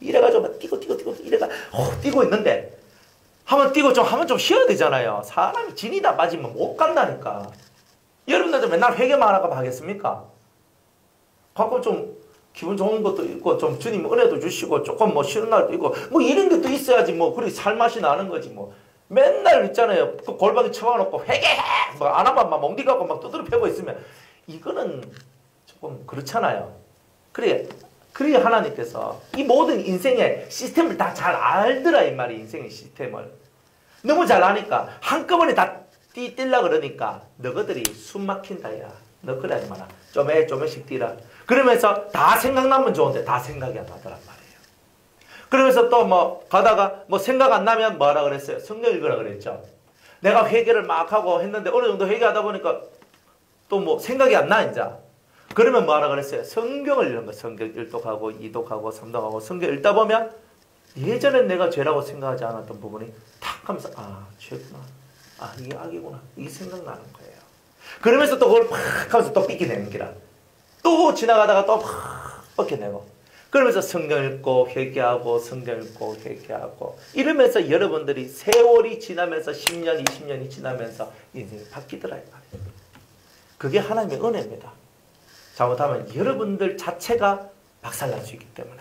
이래가지고 막 뛰고 이래가 뛰고 있는데 하면 좀 쉬어야 되잖아요. 사람이 진이 다 빠지면 못 간다니까. 여러분들도 맨날 회개만 하고 하겠습니까? 가끔 좀 기분 좋은 것도 있고 좀 주님 은혜도 주시고 조금 뭐 쉬는 날도 있고 뭐 이런 것도 있어야지 뭐 그렇게 살맛이 나는 거지 뭐. 맨날 있잖아요. 그 골방에 쳐놓고 회개해! 뭐 안 하면 막 멍디가고 막 두드려 패고 있으면 이거는 조금 그렇잖아요. 그래 하나님께서 이 모든 인생의 시스템을 다 잘 알더라 이 말이 인생의 시스템을. 너무 잘 아니까 한꺼번에 다 뛰려고 그러니까 너희들이 숨 막힌다 야. 너 그래 하지 마라. 좀씩 뛰라. 그러면서 다 생각나면 좋은데 다 생각이 안 나더란 말이에요. 그러면서 또 뭐 가다가 뭐 생각 안 나면 뭐하라 그랬어요? 성경 읽으라 그랬죠. 내가 회개를 막 하고 했는데 어느 정도 회개하다 보니까 또 뭐 생각이 안 나 이제. 그러면 뭐하라 그랬어요? 성경을 읽는 거. 성경 1독하고 2독하고 3독하고 성경 읽다 보면 예전엔 내가 죄라고 생각하지 않았던 부분이 탁 하면서 죄구나. 이게 악이구나. 이게 생각나는 거예요. 그러면서 또 그걸 팍 하면서 또 삐끼내는 기라. 또 지나가다가 또 팍 뻗겨내고. 그러면서 성경 읽고 회개하고 성경 읽고 회개하고 이러면서 여러분들이 세월이 지나면서 10년, 20년이 지나면서 인생이 바뀌더라 이 말이에요. 그게 하나님의 은혜입니다. 잘못하면 여러분들 자체가 박살날 수 있기 때문에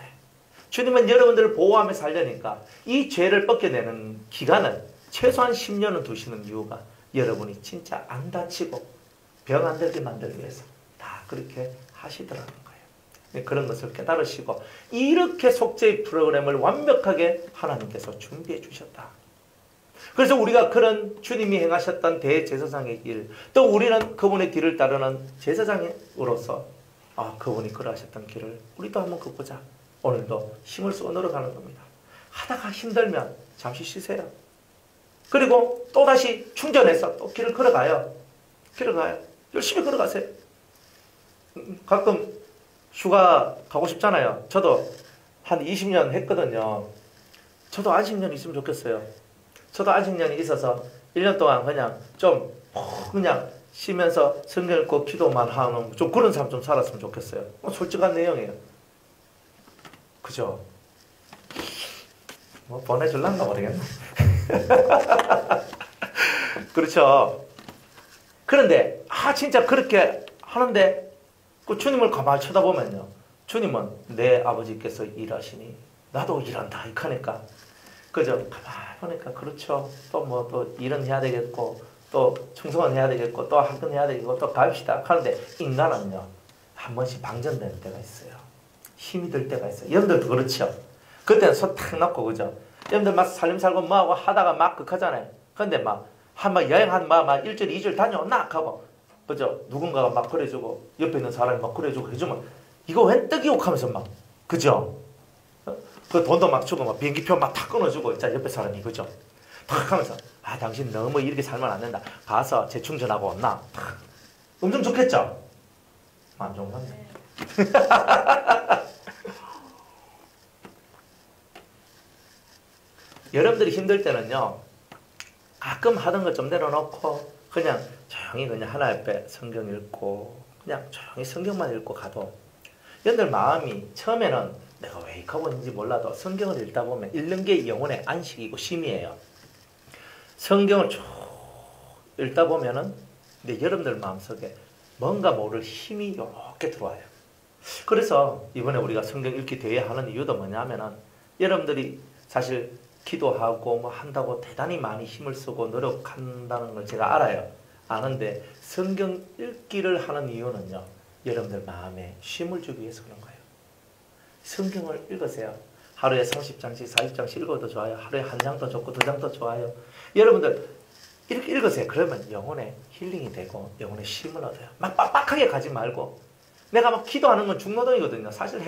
주님은 여러분들을 보호하며 살려니까 이 죄를 벗겨내는 기간은 최소한 10년은 두시는 이유가 여러분이 진짜 안 다치고 병 안 들게 만들기 위해서 다 그렇게 하시더라는 거예요. 그런 것을 깨달으시고 이렇게 속죄의 프로그램을 완벽하게 하나님께서 준비해 주셨다. 그래서 우리가 그런 주님이 행하셨던 대제사장의 길, 또 우리는 그분의 뒤를 따르는 제사장으로서 그분이 걸어가셨던 길을 우리도 한번 걷보자. 오늘도 힘을 쓰고 걸어가는 겁니다. 하다가 힘들면 잠시 쉬세요. 그리고 또다시 충전해서 또 길을 걸어가요. 열심히 걸어가세요. 가끔 휴가 가고 싶잖아요. 저도 한 20년 했거든요. 저도 안식년이 있으면 좋겠어요. 저도 안식년이 있어서 1년 동안 그냥 좀 그냥 쉬면서 성경 읽고 기도만 하는 좀 그런 삶 좀 살았으면 좋겠어요. 솔직한 내용이에요. 그죠? 보내줄란가 모르겠네. 그렇죠. 그런데 진짜 그렇게 하는데 그 주님을 가만히 쳐다보면요, 주님은 내 아버지께서 일하시니 나도 일한다 이카니까, 그죠? 가만히 보니까 그렇죠. 또 일은 해야 되겠고, 또 충성은 해야 되겠고, 또 학은 해야 되겠고, 또 갑시다 하는데 인간은요 한 번씩 방전되는 때가 있어요. 힘이 들 때가 있어요. 여러분들도 그렇죠. 그때는 손 탁 놓고, 그죠? 여러분들 막 살림 살고 뭐하고 하다가 막 극하잖아요. 근데 막 여행 막 1절 2절 다녀오나 하고, 그죠? 누군가가 막 그래주고 옆에 있는 사람이 막 그래주고 해주면 이거 웬 떡이 욕하면서 막, 그죠? 그 돈도 막 주고 막 비행기표 막 다 끊어주고, 자 옆에 사람이, 그죠? 탁 하면서 당신 너무 이렇게 살면 안 된다. 가서 재충전하고 온나. 엄청 좋겠죠? 안 좋은 건데. 여러분들이 힘들 때는요, 가끔 하던 거 좀 내려놓고 그냥 조용히 그냥 하나님 앞에 성경 읽고 그냥 조용히 성경만 읽고 가도, 여러분들 마음이 처음에는 내가 왜 이렇게 하고 있는지 몰라도 성경을 읽다 보면 읽는 게 영혼의 안식이고 쉼이에요. 성경을 쭉 읽다 보면은 여러분들 마음속에 뭔가 모를 힘이 이렇게 들어와요. 그래서 이번에 우리가 성경 읽기 대회 하는 이유도 뭐냐면은, 여러분들이 사실 기도하고 뭐 한다고 대단히 많이 힘을 쓰고 노력한다는 걸 제가 알아요. 아는데 성경 읽기를 하는 이유는요, 여러분들 마음에 쉼을 주기 위해서 그런 거예요. 성경을 읽으세요. 하루에 30장씩 40장씩 읽어도 좋아요. 하루에 한 장도 좋고 2장도 좋아요. 여러분들 이렇게 읽으세요. 그러면 영혼의 힐링이 되고 영혼의 쉼을 얻어요. 막 빡빡하게 가지 말고. 내가 막 기도하는 건 중노동이거든요. 사실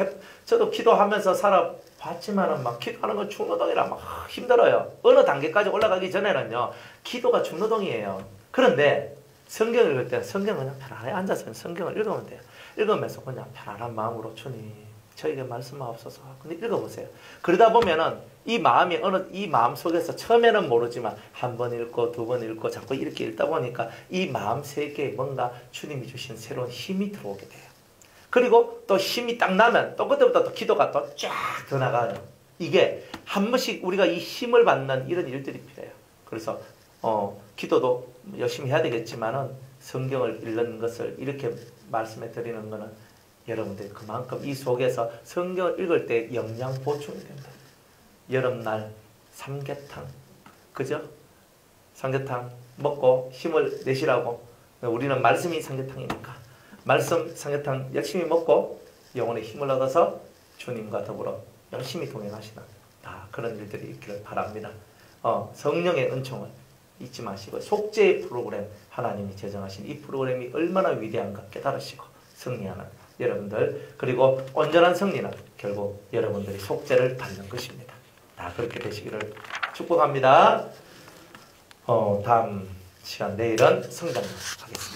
저도 기도하면서 살아봤지만은 막 기도하는 건 중노동이라 막 힘들어요. 어느 단계까지 올라가기 전에는요, 기도가 중노동이에요. 그런데 성경을 읽을 때 성경 그냥 편안하게 앉아서 성경을 읽으면 돼요. 읽으면서 그냥 편안한 마음으로 주님 저에게 말씀하옵소서. 근데 읽어보세요. 그러다 보면은 이 마음이 이 마음 속에서 처음에는 모르지만 한 번 읽고 두 번 읽고 자꾸 이렇게 읽다 보니까 이 마음 세계에 뭔가 주님이 주신 새로운 힘이 들어오게 돼요. 그리고 또 힘이 딱 나면 또 그때부터 또 기도가 또 쫙 더 나가요. 이게 한 번씩 우리가 이 힘을 받는 이런 일들이 필요해요. 그래서 기도도 열심히 해야 되겠지만은 성경을 읽는 것을 이렇게 말씀해 드리는 거는 여러분들이 그만큼 이 속에서 성경을 읽을 때 영양 보충이 된다. 여름날 삼계탕, 그죠? 삼계탕 먹고 힘을 내시라고. 우리는 말씀이 삼계탕이니까 말씀 삼계탕 열심히 먹고 영혼의 힘을 얻어서 주님과 더불어 열심히 동행하시는 그런 일들이 있기를 바랍니다. 성령의 은총을 잊지 마시고, 속죄의 프로그램, 하나님이 제정하신 이 프로그램이 얼마나 위대한가 깨달으시고 승리하는 여러분들, 그리고 온전한 승리는 결국 여러분들이 속죄를 받는 것입니다. 그렇게 되시기를 축복합니다. 다음 시간 내일은 성장 하겠습니다.